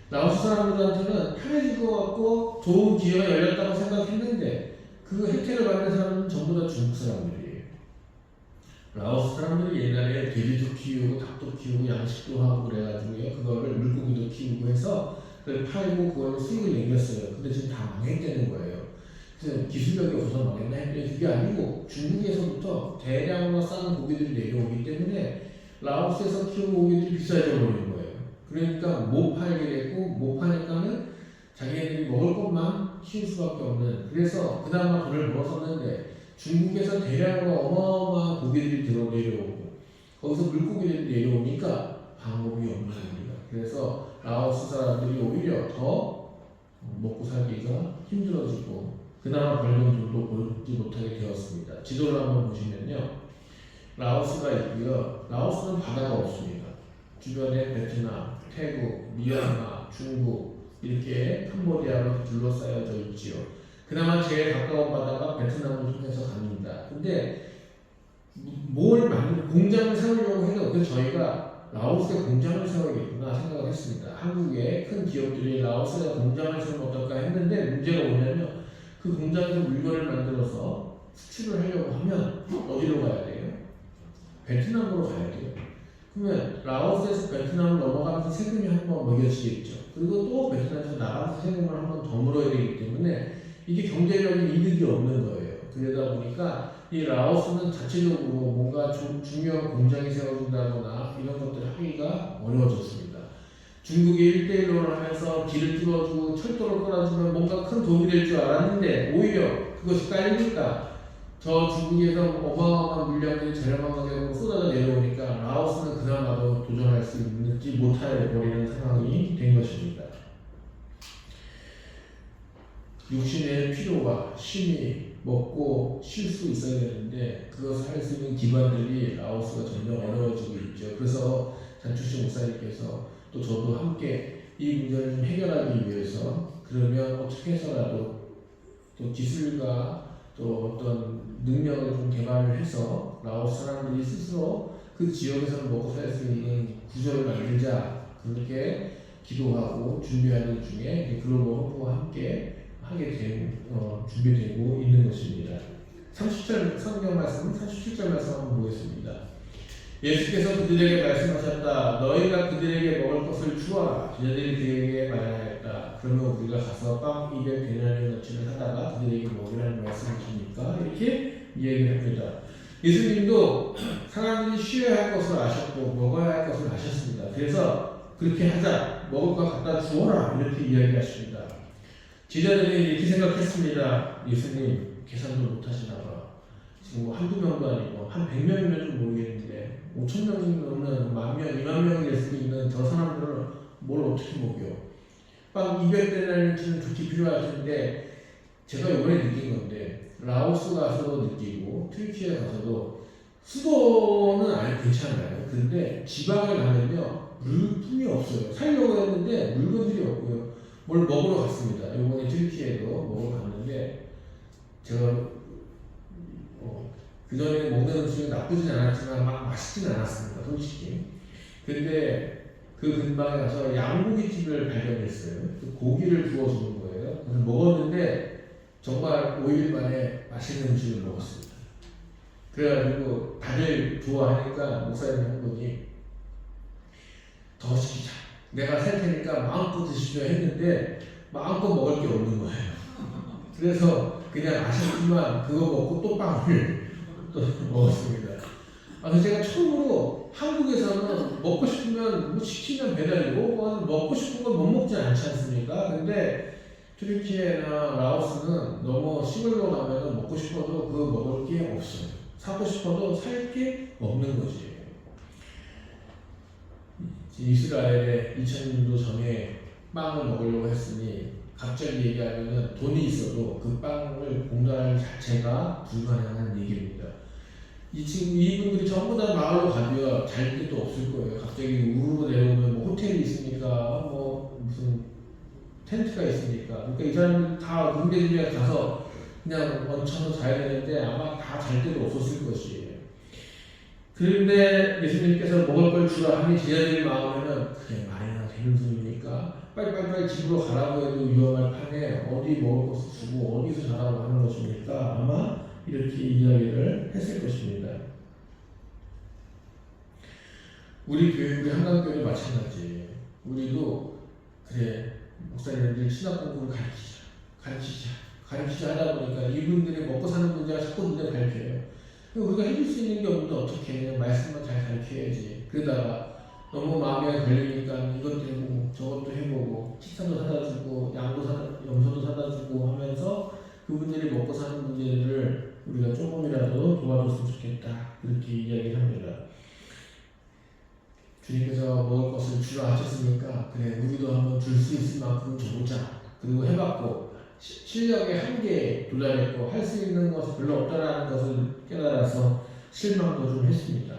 라오스 사람들한테는 편해질 것 같고 좋은 기회가 열렸다고 생각했는데 그 혜택을 받는 사람은 전부 다 중국 사람들이에요. 라오스 사람들이 옛날에 돼지도 키우고 닭도 키우고 양식도 하고 그래가지고요. 그거를 물고기도 키우고 해서 그걸 팔고 그걸로 수익을 남겼어요. 근데 지금 다 망했다는 거예요. 그래서 기술력이 없어서 망했나 했더니 그게 아니고 중국에서부터 대량으로 싼 고기들이 내려오기 때문에 라오스에서 키운 고기들이 비싸져 버리는 거예요. 그러니까 못 팔게 됐고 못 파니까는 자기네들이 먹을 것만 키울 수밖에 없는. 그래서 그나마 돈을 벌었었는데 중국에서 대량으로 어마어마한 고기들이 내려오고 거기서 물고기들이 내려오니까 방법이 없는 겁니다. 그래서 라오스 사람들이 오히려 더 먹고 살기가 힘들어지고 그나마 벌던 돈도 벌지 못하게 되었습니다. 지도를 한번 보시면요. 라오스가 있고요. 라오스는 바다가 없습니다. 주변에 베트남, 태국, 미얀마, 중국 이렇게 캄보디아로 둘러싸여져 있지요. 그나마 제일 가까운 바다가 베트남을 통해서 갑니다. 근데 공장을 세우려고 해도 그래서 저희가 라오스에 공장을 세워야겠구나 생각을 했습니다. 한국의 큰 기업들이 라오스에 공장을 세우면 어떨까 했는데 문제가 뭐냐면 그 공장에서 물건을 만들어서 수출을 하려고 하면 어디로 가야 돼요? 베트남으로 가야 돼요. 그러면 라오스에서 베트남을 넘어가면서 세금이 한번 먹여지겠죠. 그리고 또 베트남에서 나가면서 세금을 한번 더 물어야 되기 때문에 이게 경제적인 이득이 없는 거예요. 그러다 보니까 이 라오스는 자체적으로 뭔가 중요한 공장이 세워진다거나 이런 것들을 하기가 어려워졌습니다. 중국이 1대1로를 하면서 길을 뚫어주고 철도를 끌어주면 뭔가 큰 도움이 될 줄 알았는데 오히려 그것이 깔리니까 저 중국에서 어마어마한 물량들이 저렴한 가격으로 쏟아져 내려오니까 라오스는 그나마도 도전할 수 있는지 못해 버리는 상황이 된 것입니다. 육신의 필요와 쉼이 먹고 쉴 수 있어야 되는데 그것을 할 수 있는 기반들이 라오스가 점점 어려워지고 있죠. 그래서 잔추씨 목사님께서 또 저도 함께 이 문제를 좀 해결하기 위해서 그러면 어떻게 해서라도 또 기술과 또 어떤 능력을 좀 개발을 해서 라오스 사람들이 스스로 그 지역에서 먹고 살 수 있는 구조를 만들자 그렇게 기도하고 준비하는 중에 글로벌 호프와 함께 하게 된 준비되고 있는 것입니다. 30절 성경 말씀 37절 말씀 한번 보겠습니다. 예수께서 그들에게 말씀하셨다. 너희가 그들에게 먹을 것을 주어라. 그들이 그에게 말하였다. 그러면 우리가 가서 빵 200데나리온어치를 사다가 그들에게 먹으라는 말씀이십니까? 이렇게 이야기를 합니다. 예수님도 사람들이 쉬어야 할 것을 아셨고 먹어야 할 것을 아셨습니다. 그래서 그렇게 하자. 먹을 것 갖다 주어라. 이렇게 이야기하십니다. 제자들이 이렇게 생각했습니다. 예수님 계산도 못하시나 봐. 지금 뭐 한두 명도 아니고 한 100명이면 좀 모르겠는데 5,000명이 넘는 10,000명, 20,000명이 될 수 있는 저 사람들을 뭘 어떻게 먹여. 빵 200데나리온어치는 좋게 필요할 텐데 제가 이번에 느낀 건데 라오스 가서도 느끼고 튀르키예 가서도 수도는 아예 괜찮아요. 근데 지방에 가면요 물품이 없어요. 살려고 했는데 물건들이 없고요. 뭘 먹으러 갔습니다. 이번에 튀르키예도 먹으러 갔는데 제가 그 전에 먹는 음식은 나쁘진 않았지만 막 맛있진 않았습니다. 솔직히. 근데 그 근방에 가서 양고기집을 발견했어요. 그 고기를 구워주는 거예요. 그래서 먹었는데 정말 5일 만에 맛있는 음식을 먹었습니다. 그래가지고 다들 좋아하니까 목사님 한 분이 더 시키자. 내가 살 테니까 마음껏 드시죠 했는데 마음껏 먹을 게 없는 거예요. 그래서 그냥 아쉽지만 그거 먹고 또 빵을 또 먹었습니다. 그래서 제가 처음으로 한국에서는 먹고 싶으면 뭐 시키면 배달이고 먹고 싶은 건 못 먹지 않지 않습니까? 근데 튀르키예나 라오스는 너무 시골로 가면 먹고 싶어도 그거 먹을 게 없어요. 사고 싶어도 살 게 없는 거지. 이스라엘에 2000년도 전에 빵을 먹으려고 했으니 갑자기 얘기하면 돈이 있어도 그 빵을 공부할 자체가 불가능한 얘기입니다. 이분들이 전부 다 마을로 가면 잘 데도 없을 거예요. 갑자기 우르르 내려오면 뭐 호텔이 있으니까 뭐 무슨 텐트가 있으니까. 그러니까 이 사람들 다 군대들에 가서 그냥 얹혀서 자야 되는데 아마 다 잘 데도 없었을 것이에요. 그런데 예수님께서 먹을 걸 주라 하니 제자들 마음에는 그래 말이나 되는 소리니까 빨리 집으로 가라고 해도 위험할 판에 어디 먹을 것을 주고 어디서 자라고 하는 것입니까? 아마 이렇게 이야기를 했을 것입니다. 우리 교회, 우리 한강교회도 마찬가지예요. 우리도 그래 목사님들 신학 공부를 가르치자 하다 보니까 이분들이 먹고 사는 문제가 자꾸 눈에 밟혀요. 우리가 해줄 수 있는 게 없는데 어떻게 해? 말씀만 잘 가르쳐야지. 그러다가 너무 마음에 걸리니까 이것도 해보고 저것도 해보고 식사도 사다 주고 염소도 사다 주고 하면서 그분들이 먹고 사는 문제를 우리가 조금이라도 도와줬으면 좋겠다. 그렇게 이야기를 합니다. 주님께서 먹을 것을 주라 하셨으니까 그래 우리도 한번 줄 수 있을 만큼 줘보자. 그리고 해봤고 실력의 한계에 도달했고 할 수 있는 것이 별로 없다라는 것을 깨달아서 실망도 좀 했습니다.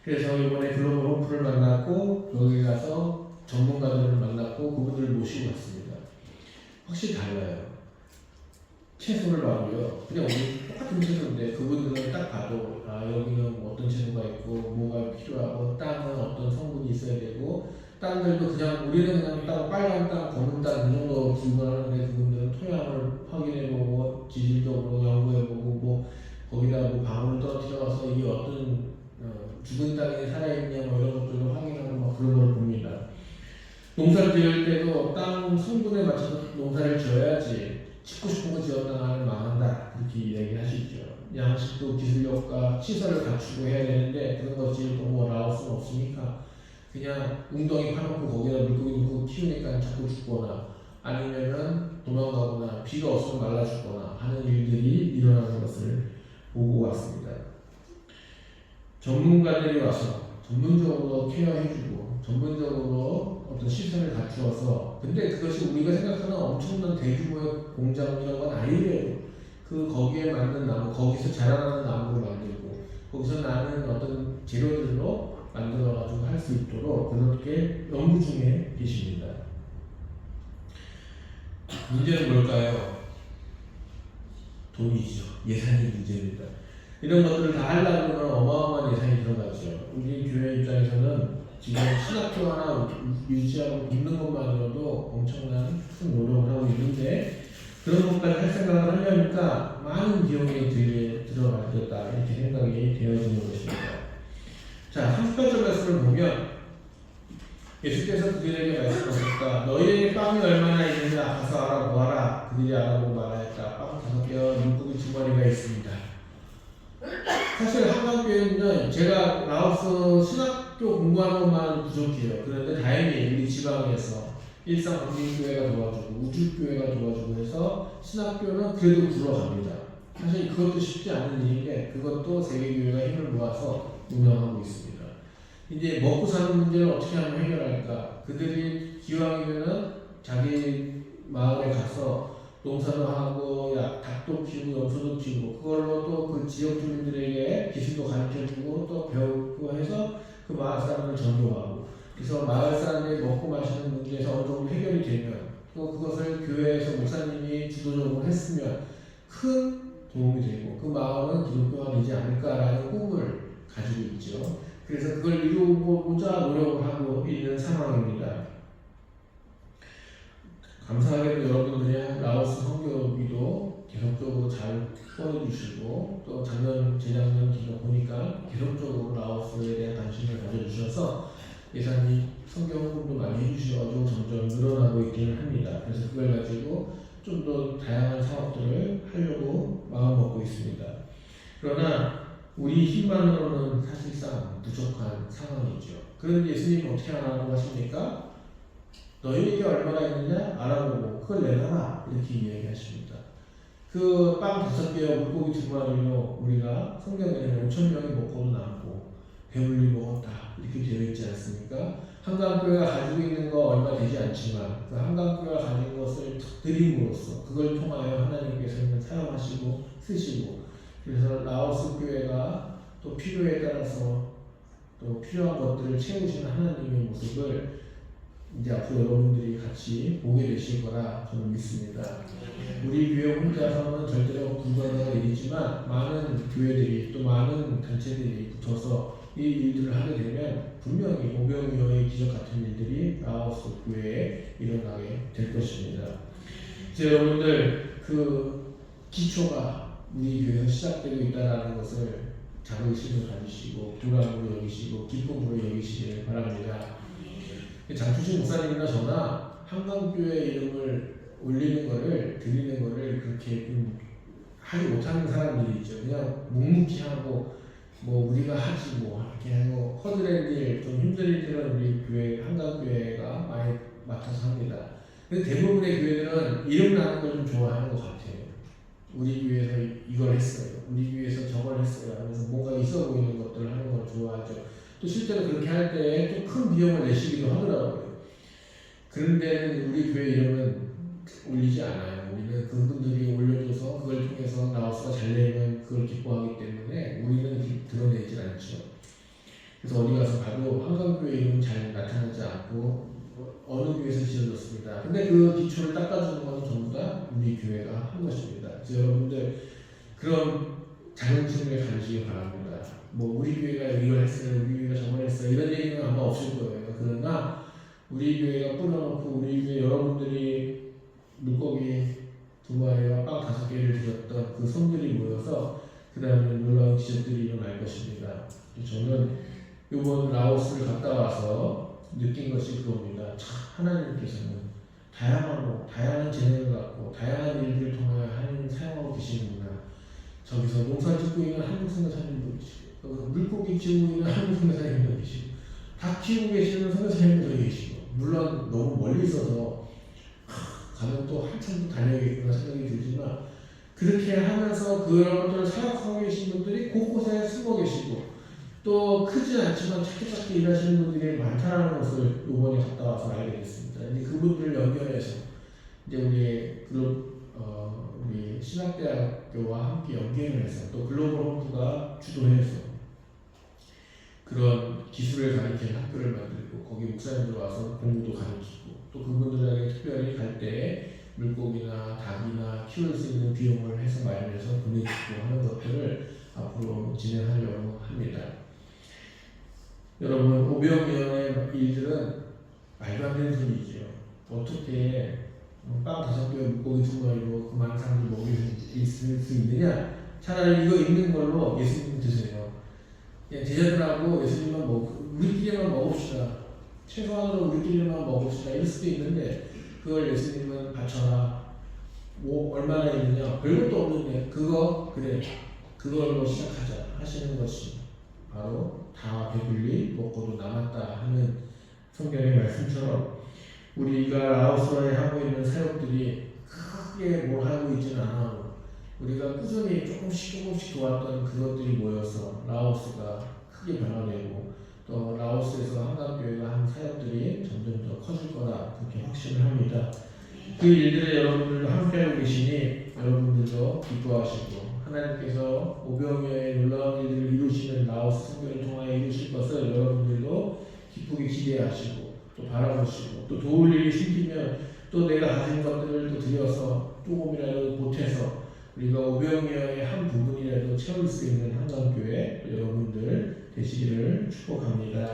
그래서 이번에 글로벌 호프를 만났고 거기 가서 전문가들을 만났고 그분들을 모시고 왔습니다. 확실히 달라요. 채소를 봐도요. 그냥 우리 똑같은 채소인데 그분들은 딱 봐도 여기는 어떤 채소가 있고 뭐가 필요하고 땅은 어떤 성분이 있어야 되고 땅들도 그냥 우리는 그냥 땅 빨간 땅, 검은 땅 그 정도 구분하는데 그분들은 토양을 확인해보고 지질적으로 연구해보고 뭐 거기다 뭐 방울을 떨어뜨려서 이게 어떤 죽은 땅이 살아있냐 뭐 이런 것들을 확인하고 막 그런 걸 봅니다. 농사를 지을 때도 땅 성분에 맞춰서 농사를 지어야지 짓고 싶은 거 지었다가는 망한다 그렇게 이야기하시죠. 양식도 기술력과 시설을 갖추고 해야 되는데 그런 거 지을 거 나올 수는 없으니까 그냥 웅덩이 파놓고 거기다 물고기 넣고 키우니까 자꾸 죽거나 아니면은 도망가거나 비가 없으면 말라 죽거나 하는 일들이 일어나는 것을 보고 왔습니다. 전문가들이 와서 전문적으로 케어해주고 전문적으로 어떤 시스템을 갖추어서 근데 그것이 우리가 생각하는 엄청난 대규모의 공장 이런 건 아니래요. 거기에 맞는 나무, 거기서 자라나는 나무를 만들고 거기서 나는 어떤 재료들로 만들어가지고 할 수 있도록 그렇게 연구 중에 계십니다. 문제는 뭘까요? 돈이죠. 예산이 문제입니다. 이런 것들을 다 하려면 어마어마한 예산이 들어가죠. 우리 교회 입장에서는 지금 신학교 하나 유지하고 있는 것만으로도 엄청난 큰 노력을 하고 있는데 그런 것까지 할 생각을 하려니까 많은 비용이 들어가겠다 이렇게 생각이 되어지는 것입니다. 자, 38절 말씀을 보면 예수께서 그들에게 말씀하셨다. 너희에게 빵이 얼마나 있는지 가서 알아보아라. 그들이 알아보고 말하였다. 빵 5개와 물고기 2마리가 있습니다. 사실 한강교회는요, 제가 라오스 신학교 공부하는 것만 부족해요. 그런데 다행히 우리 지방에서 일상광림교회가 도와주고 우주교회가 도와주고 해서 신학교는 그래도 굴러갑니다. 사실 그것도 쉽지 않은 일인데 그것도 세계교회가 힘을 모아서 운영하고 있습니다. 이제 먹고 사는 문제를 어떻게 하면 해결할까? 그들이 기왕이면은 자기 마을에 가서 농사도 하고 닭도 키우고 염소도 키우고 그걸로 또 그 지역 주민들에게 기술도 가르쳐주고 또 배우고 해서 그 마을 사람을 전도하고 그래서 마을 사람들이 먹고 마시는 문제에서 어느 정도 해결이 되면 또 그것을 교회에서 목사님이 주도적으로 했으면 큰 도움이 되고 그 마을은 기독교가 되지 않을까라는 꿈을 가지고 있죠. 그래서 그걸 이루고자 노력을 하고 있는 상황입니다. 감사하게도 여러분들의 라오스 선교비도 계속적으로 잘 후원해주시고 또 작년, 재작년 기도 보니까 계속적으로 라오스에 대한 관심을 가져주셔서 예산이 선교 헌금도 많이 해주셔가지고 점점 늘어나고 있기는 합니다. 그래서 그걸 가지고 좀 더 다양한 사업들을 하려고 마음먹고 있습니다. 그러나 우리 힘만으로는 사실상 부족한 상황이죠. 그런데 예수님 어떻게 하라고 하십니까? 너희에게 얼마나 있느냐 알아보고 그걸 내놔라 이렇게 이야기하십니다. 그 빵 5개와 물고기 2마리로 우리가 성경에는 5,000명이 먹고도 남고 배불리 먹었다 이렇게 되어 있지 않습니까? 한강교회가 가지고 있는 거 얼마 되지 않지만 그 한강교회가 가진 것을 드림으로써 그걸 통하여 하나님께서는 사용하시고 쓰시고 그래서 라오스 교회가 또 필요에 따라서 또 필요한 것들을 채우시는 하나님의 모습을 이제 앞으로 여러분들이 같이 보게 되실 거라 저는 믿습니다. 우리 교회 혼자서는 절대로 불가능한 일이지만 많은 교회들이 또 많은 단체들이 붙어서 이 일들을 하게 되면 분명히 오병이어의 기적 같은 일들이 라오스 교회에 일어나게 될 것입니다. 이제 여러분들 그 기초가 우리 교회에서 시작되고 있다는 것을 자긍심을 가지시고 보람으로 여기시고 기쁨으로 여기시길 바랍니다. 장추신 목사님이나 저나 한강교회 이름을 올리는 거를 드리는 거를 그렇게 좀 하지 못하는 사람들이 있죠. 그냥 묵묵히 하고 뭐 우리가 하지 뭐 이렇게 하고 허드렛 일, 좀 힘든 일들은 우리 교회 한강교회가 많이 맡아서 합니다. 근데 대부분의 교회들은 이름 나는 걸 좀 좋아하는 것 같아요. 우리 교회에서 이걸 했어요. 우리 교회에서 저걸 했어요. 하면서 뭔가 있어 보이는 것들을 하는 걸 좋아하죠. 또 실제로 그렇게 할 때 좀 큰 비용을 내시기도 하더라고요. 그런데 우리 교회 이름은 올리지 않아요. 우리는 그분들이 올려줘서 그걸 통해서 라오스가 잘 되면 그걸 기뻐하기 때문에 우리는 드러내지 않죠. 그래서 어디 가서 봐도 한강교회 이름은 잘 나타나지 않고 어느 교회에서 지어졌습니다. 근데 그 기초를 닦아주는 것은 전부 다 우리 교회가 한 것입니다. 그래서 여러분들 그런 자긍심을 가지시기 바랍니다. 뭐 우리 교회가 이걸 했어요, 우리 교회가 저걸 했어요 이런 얘기는 아마 없을 거예요. 그러나 우리 교회가 뿌려놓고 우리 교회 여러분들이 물고기 2마리와 빵 5개를 드렸던 그 손들이 모여서 그 다음에 놀라운 기적들이 일어날 것입니다. 저는 이번 라오스를 갔다 와서 느낀 것이 그겁니다. 참 하나님께서는 다양한 재능을 갖고 다양한 일들을 통하여 하나님 사용하고 계시는구나. 저기서 농사 짓고 있는 한국 선교사님도 계시고 물고기 키우고 있는 한국 선교사님도 계시고 닭 키우고 계시는 선교사님도 계시고 물론 너무 멀리 있어서 가면 또 한참 더 달려야겠구나 생각이 들지만 그렇게 하면서 그런 것들을 사역하고 계신 분들이 곳곳에 숨어 계시고 또 크지 않지만 작게 일하시는 분들이 많다는 것을 이번에 갔다 와서 알게 됐습니다. 근데 그분들을 연결해서 이제 우리 신학대학교와 함께 연계를 해서 또 글로벌 홈프가 주도해서 그런 기술을 가르치는 학교를 만들고 거기 목사님들 와서 공부도 가르치고 또 그분들에게 특별히 갈 때 물고기나 닭이나 키울 수 있는 비용을 해서 마련해서 보내주고 하는 것들을 앞으로 진행하려고 합니다. 여러분 오병이어의 일들은 말도 안 되는 소리죠. 어떻게 빵 5개 물고기 2마리로 그 많은 사람들이 먹일 수 있느냐. 차라리 이거 있는 걸로 예수님 드세요. 제자들하고 예수님만 우리끼리만 먹읍시다. 최소한으로 우리끼리만 먹읍시다. 이럴 수도 있는데 그걸 예수님은 바쳐라. 뭐 얼마나 있느냐. 별것도 없는데 그걸로 시작하자 하시는 것이 바로 다 배불리 먹고도 남았다 하는 성경의 말씀처럼 우리가 라오스에 하고 있는 사역들이 크게 뭘 하고 있지는 않아도 우리가 꾸준히 조금씩 도왔던 그것들이 모여서 라오스가 크게 변화되고 또 라오스에서 한강교회가 한 사역들이 점점 더 커질 거라 그렇게 확신을 합니다. 그 일들에 여러분들도 함께하고 계시니 여러분들도 기뻐하시고 하나님께서 오병이어의 놀라운 일들을 이루시는 라오스 성교를 통하여 이루실 것을 여러분들도 기쁘게 기대하시고 또 바라보시고 또 도울 일이 생기면 또 내가 가진 것들을 또 들여서 조금이라도 보태서 우리가 오병이어의 한 부분이라도 채울 수 있는 한강교회 여러분들 되시기를 축복합니다.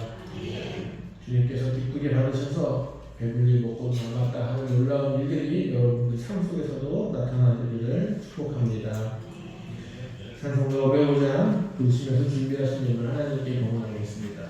주님께서 기쁘게 받으셔서 배불리 먹고 남았다 하는 놀라운 일들이 여러분들 삶 속에서도 나타나기를 축복합니다. 찬송가 505장 부르시면서 준비하신 예물 하나님께 경험하겠습니다.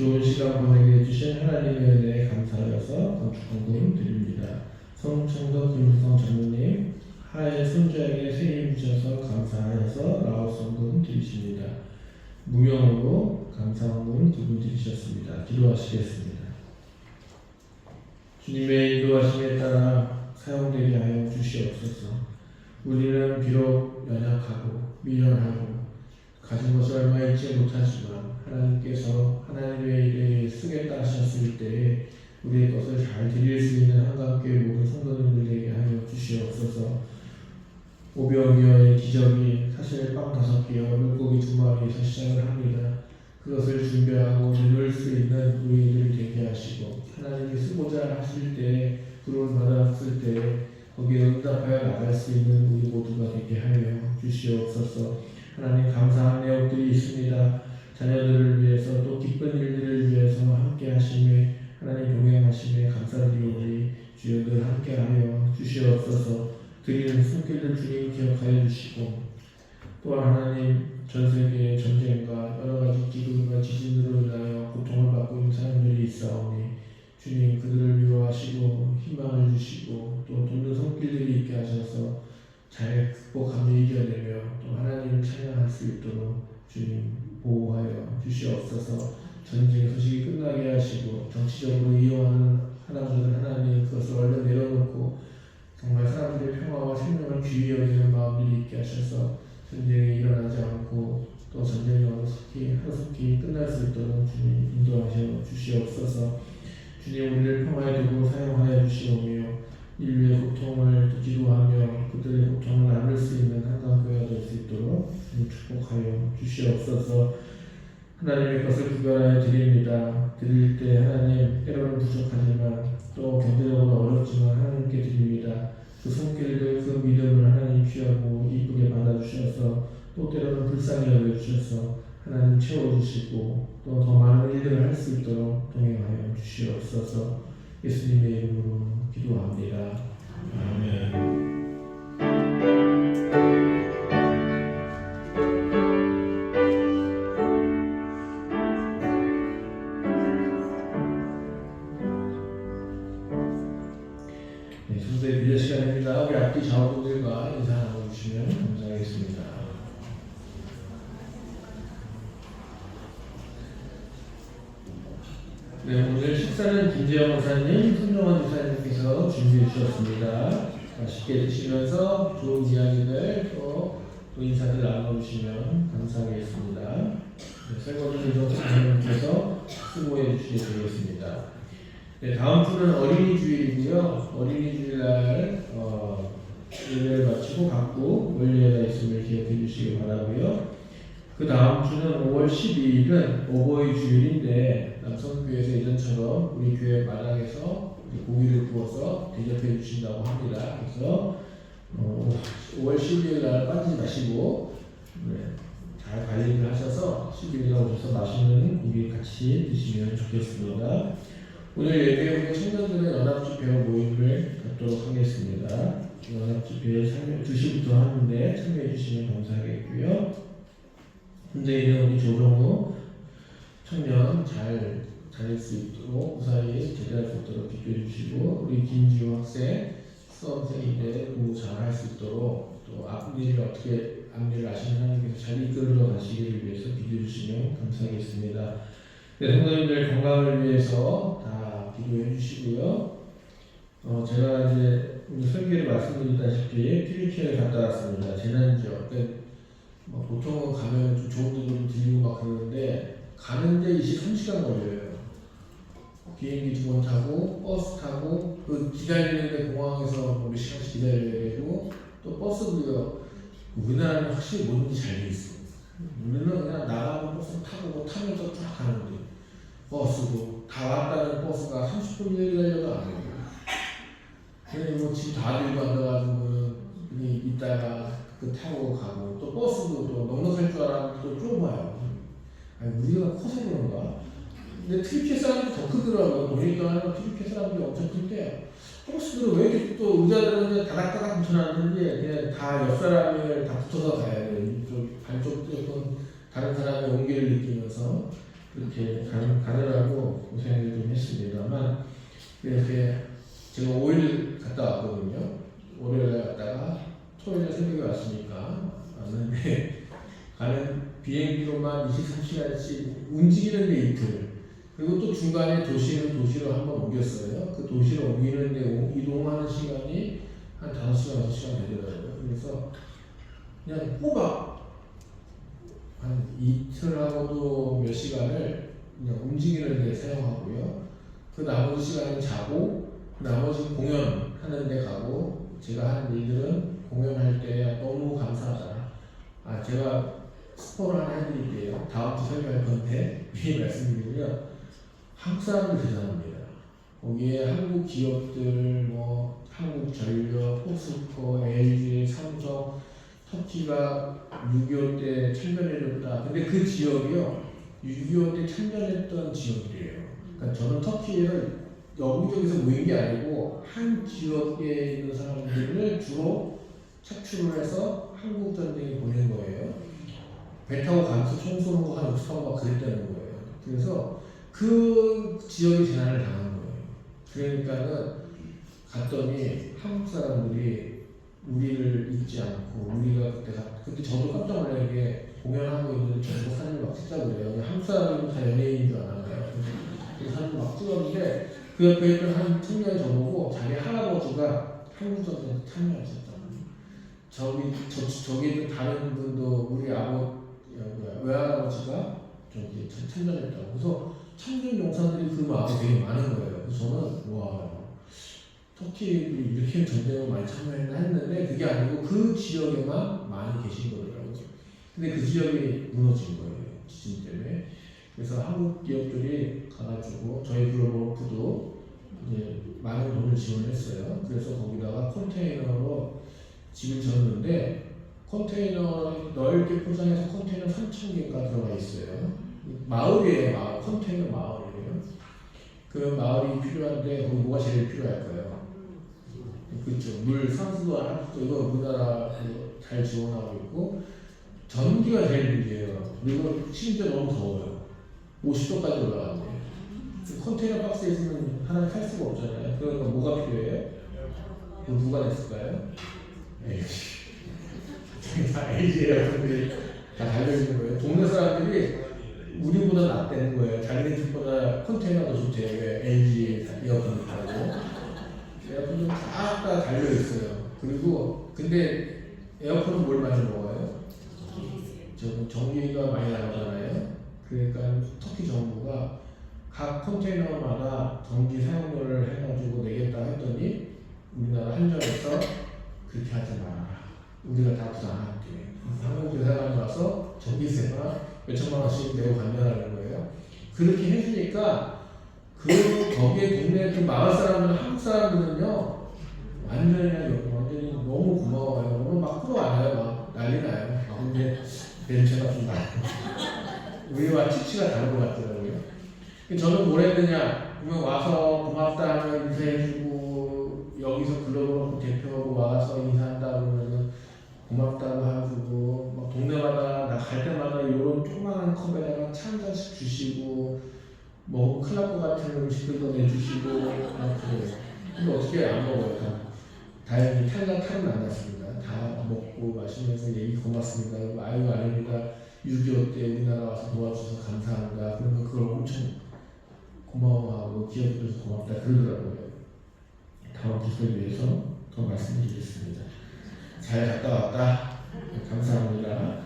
좋은 시간 보내게 해주신 하나님의 은혜에 감사하여서 건축헌금 드립니다. 성청덕 김수성 장로님 하의 손주에게 세임 주셔서 감사하여서 라오스헌금 드리십니다. 무명으로 감사헌금 두 분 드리셨습니다. 기도하시겠습니다. 주님의 인도하심에 따라 사용되게 하여 주시옵소서. 우리는 비록 연약하고 미련하고 가진 것이 얼마 있지 못하지만 하나님께서 하나님의 일에 쓰겠다 하셨을 때 우리의 것을 잘 드릴 수 있는 한강교회 모든 성도님들에게 하여 주시옵소서. 500여의 기적이 사실 빵 5개와 물고기 2마리에서 시작을 합니다. 그것을 준비하고 누릴 수 있는 우리들을 되게 하시고 하나님이 쓰고자 하실 때 부름을 받았을 때 거기에 응답하여 나갈 수 있는 우리 모두가 되게 하여 주시옵소서. 하나님 감사한 내용들이 있습니다. 자녀들을 위해서 또 기쁜 일들을 위해서 함께 하심에 하나님 동행하심에 감사드리오니 주여 늘 함께 하여 주시옵소서. 드리는 손길들 주님 기억하여 주시고 또한 하나님 전 세계의 전쟁과 여러 가지 기근과 지진으로 인하여 고통을 받고 있는 사람들이 있사오니 주님 그들을 위로하시고 희망을 주시고 또 돕는 손길들이 있게 하셔서 잘 극복하며 이겨내며 또 하나님을 찬양할 수 있도록 주님 보호하여 주시옵소서. 전쟁 소식이 끝나게 하시고 정치적으로 이용하는 하나님 그것을 얼른 내려놓고 정말 사람들의 평화와 생명을 귀히 여기는 마음들이 있게 하셔서 전쟁이 일어나지 않고 또 전쟁이 하루속히 끝날 수 있도록 주님 인도하셔 주시옵소서. 주님 우리를 평화의 도구로 사용하여 주시오며 인류의 고통을 기도하며 그들의 고통을 나눌 수 있는 한강교회가 될 수 있도록 주님 축복하여 주시옵소서. 하나님의 것을 구별하여 드립니다. 드릴 때 하나님 때로는 부족하지만 또 경제적으로 어렵지만 하나님께 드립니다. 그 손길들 그 믿음을 하나님 귀하고 이쁘게 받아주셔서 또 때로는 불쌍히 여겨주셔서 하나님 채워주시고 또 더 많은 일들을 할 수 있도록 동행하여 주시옵소서. 예수님의 이름으로 기도합니다. 아멘. 성도의 비전 시간입니다. 우리 앞뒤 좌우분들과 인사 나눠주시면 감사하겠습니다. 네, 오늘 식사는 김재영 목사님, 손정원 지사님께서 준비해 주셨습니다. 맛있게 드시면서 좋은 이야기들 또 인사들 나눠주시면 감사하겠습니다. 네, 설거지 조정님께서 수고해 주시게 되겠습니다. 네, 다음 주는 어린이 주일이고요. 어린이 주일날 예배를 마치고 각부 원리회가 있음을 기억해 주시기 바라고요. 그 다음 주는 5월 12일은 오보이 주일인데 남성교회에서 예전처럼 우리 교회 마당에서 고기를 구워서 대접해 주신다고 합니다. 그래서 5월 12일 날 빠지지 마시고 잘 관리를 하셔서 12일 날 오셔서 맛있는 고기 같이 드시면 좋겠습니다. 오늘 예배 후에 청년들의 연합집회 모임을 갖도록 하겠습니다. 연합집회에 2시부터 하는데 참여해 주시면 감사하겠고요. 현재 있는 우리 조정우 청년 잘 다닐 수 있도록 무사히 제대할 수 있도록 기도해 주시고 우리 김지호 학생 수험생인데 공부 잘 할 수 있도록 또 앞일을 어떻게 앞일을 아시는 하나님께서 잘 이끌어 가시기를 위해서 기도해 주시면 감사하겠습니다. 네, 성도님들 건강을 위해서 다 기도해 주시고요. 제가 이제 우리 설교를 말씀드렸다시피 필리핀에 갔다 왔습니다. 재난지역. 보통은 가면 좀 좋은 데도 좀 들리고 막 그러는데 가는데 23시간 걸려요. 비행기 2번 타고 버스 타고 그 기다리는데 공항에서 몇 시간씩 기다려야 되고 또 버스도요. 우리나라는 확실히 뭐든지 잘 돼 있어. 우리는 그냥 나가면 버스 타고 타면서 쭉 가는데 버스도 다 왔다는 버스가 30분 기다려도 안 해요. 그냥 뭐 짐 다 들고 앉아가지고는 이따가 그 타고 가고 또 버스도 또 넉넉할 줄 알았는데 또 좁아요. 아니 우리가 커서 그런가? 근데 트리키 사람들이 더 크더라고요. 보니까 트리키 사람들이 엄청 큰데 버스들은 왜 이렇게 또 의자들은 그냥 다닥다닥 붙여놨는데 그냥 다 옆 사람을 다 붙어서 가야 돼요. 이쪽 반쪽 쪽은 다른 사람의 온기를 느끼면서 그렇게 가느라고 고생을 좀 했습니다만 이렇게 제가 5일 갔다 왔거든요. 월요일에 갔다가 토요일에 새벽에 왔으니까 왔는데 가는 비행기로만 23시간씩 움직이는 데 이틀 그리고 또 중간에 도시로 한번 옮겼어요. 그 도시로 옮기는데 이동하는 시간이 한 5시간, 6시간 되더라고요. 그래서 그냥 꼬박 한 이틀하고도 몇 시간을 그냥 움직이는 데 사용하고요. 그 나머지 시간은 자고 그 나머지 공연하는 데 가고 제가 하는 일들은 공연할 때 너무 감사하다. 제가 스포를 하나 해드릴게요. 다음 주 설명할 건데 미리 말씀드리면 한국 사람들 대단합니다. 거기에 한국 기업들 뭐 한국전력, 포스코, LG, 삼성, 터키가 6.25 때 참전해줬다. 근데 그 지역이요 6.25 때 참전했던 지역이에요. 그러니까 저는 터키를 여기저기서 모인 게 아니고 한 지역에 있는 사람들을 주로 착출을 해서 한국 전쟁에 보낸 거예요. 배 타고 가면서 총 쏘는 거 한 50번 막 그랬다는 거예요. 그래서 그 지역이 재난을 당한 거예요. 그러니까는 갔더니 한국 사람들이 우리를 잊지 않고 우리가 그때 저도 깜짝 놀란 게 공연하고 있는데 전부 사진을 막 찍자고 그래요. 한국 사람들은 다 연예인인 줄 알았나요? 그래서 사진 막 찍었는데 그 옆에 있던 한 청년이 저보고 자기 할아버지가 한국 전쟁에 참여하셨다. 저기 있는 다른 분도 우리 외할아버지가 저기 참전했다고. 그래서 참전 용사들이 그 마음이 되게 많은 거예요. 그래서 저는 와 터키들이 이렇게 전쟁을 많이 참여했나 했는데 그게 아니고 그 지역에만 많이 계신 거더라고요. 근데 그 지역이 무너진 거예요. 지진 때문에. 그래서 한국 기업들이 가가지고 저희 글로벌프도 이제 많은 돈을 지원했어요. 그래서 거기다가 컨테이너로 집을 지었는데 컨테이너 넓게 포장해서 컨테이너 3,000개가 들어가 있어요. 마을이에요. 마을. 컨테이너 마을이에요. 그 마을이 필요한데 거기 뭐가 제일 필요할까요? 그렇죠. 물, 상수도, 한수도 이거 우리나라 잘 지원하고 있고 전기가 제일 문제예요. 그리고 심지어 너무 더워요. 50도까지 올라갔네요. 컨테이너 박스에 있으면 하나 탈 수가 없잖아요. 그러니까 뭐가 필요해요? 그거 누가 냈을까요? 다 LG예요. 다 달려있는 거예요. 동네 사람들이 우리보다 낫다는 거예요. 자기네 집보다 컨테이너가 좋대요. LG 에어컨을 타고. 에어컨은 다 달려있어요. 그리고 근데 에어컨은 뭘 많이 먹어요? 전기가 많이 나가잖아요. 그러니까 터키 정부가 각 컨테이너마다 전기 사용료를 해가지고 내겠다 했더니 우리나라 한전에서 그렇게 하지 마라. 우리가 다 부담할게. 한국 대사관이 와서 전기세가 몇천만 원씩 내고 간다는 거예요. 그렇게 해주니까 거기에 동네 그 마을 사람들, 한국 사람들은요 완전히 너무 고마워요. 너무 막 끌어안아요. 막 난리 나요. 근데 냄새가 좀 나요. 우리와 치치가 다른 것 같더라고요. 저는 뭘 했느냐, 그러면 와서 고맙다 하면 인사해주고, 여기서 글로벌 대표하고 와서 인사한다 그러면 고맙다고 하고, 막 동네마다 나 갈 때마다 이런 조그마한 컵에다가 차 한 잔씩 주시고, 뭐 큰일 날 것 같은 음식들도 내주시고, 막 그래요. 근데 어떻게 안 먹어요? 다행히 탈은 안 났습니다. 다 먹고 마시면서 얘기 고맙습니다. 아유 아닙니다. 6.25 때 우리나라 와서 도와주셔서 감사합니다. 그러면 그걸 엄청 고마워하고 기억해줘서 고맙다 그러더라고요. 다음 기회를 위해서 더 말씀드리겠습니다. 잘 갔다 왔다. 감사합니다.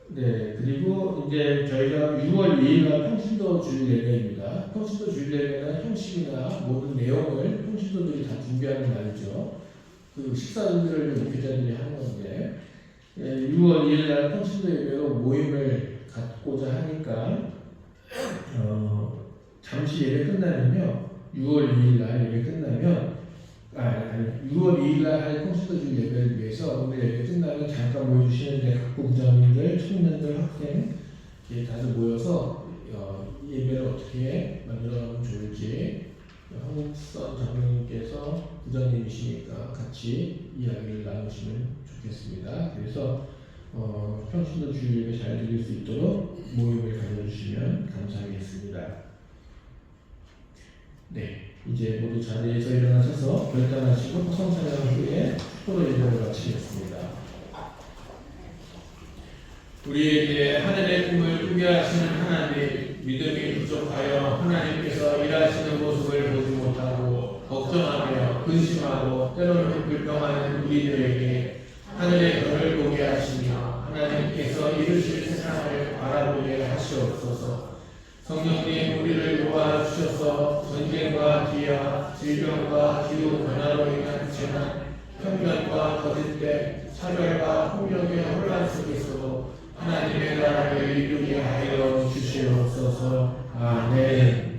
네, 그리고 이제 저희가 6월 2일날 평신도 주일 예배입니다. 평신도 주일 예배는 형식이나 모든 내용을 평신도들이 다 준비하는 날이죠. 그 식사 준비를 목회자들이 하는 건데 6월 2일날 평신도 예배로 모임을 갖고자 하니까 잠시 예배 끝나면요. 6월 2일날 예배 끝나면 6월 2일날 할 평신도 주일 예배를 위해서 오늘 예배 끝나면 잠깐 모여주시는데 각부 부장님들, 청년들, 학생 다들 모여서 예배를 어떻게 만들어가면 좋을지 한국선 장로님께서 부장님이시니까 같이 이야기를 나누시면 좋겠습니다. 그래서 평신도 주일 예배 잘 드릴 수 있도록 모임을 가져주시면 감사하겠습니다. 네. 이제 모두 자리에서 일어나셔서 결단하시고 성찬양 후에 축도로 예배를 마치겠습니다. 우리에게 하늘의 꿈을 꾸게 하시는 하나님, 믿음이 부족하여 하나님께서 일하시는 모습을 보지 못하고 걱정하며 근심하고 때로는 불평하는 우리들에게 하늘의 별을 보게 하시며 하나님께서 이루실 세상을 바라보게 하시옵소서. 성령님 우리를 도와주셔서 전쟁과 기아, 질병과 기후 변화로 인한 재난, 편견과 거짓됨, 차별과 폭력의 혼란 속에서도 하나님의 나라를 이루게 하여 주시옵소서. 아멘.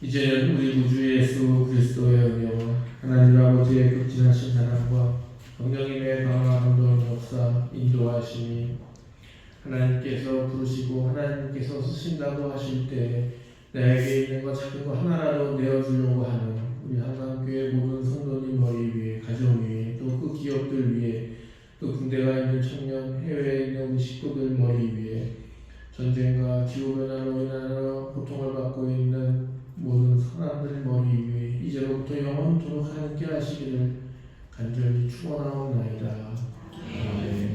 이제는 우리 구주 예수 그리스도의 은혜와 하나님 아버지의 극진하신 사랑과 성령님의 강한 놀라운 역사 인도하심이 하나님께서 부르시고 하나님께서 쓰신다고 하실 때 나에게 있는 것 작은 거 하나라도 내어주려고 하는 우리 한강교회 모든 성도님 머리 위에, 가정 위에, 또 그 기업들 위에, 또 군대가 있는 청년, 해외에 있는 우리 식구들 머리 위에, 전쟁과 기후변화로 인하여 고통을 받고 있는 모든 사람들 머리 위에 이제로부터 영원토록 함께 하시기를 간절히 축원하옵나이다. 아멘.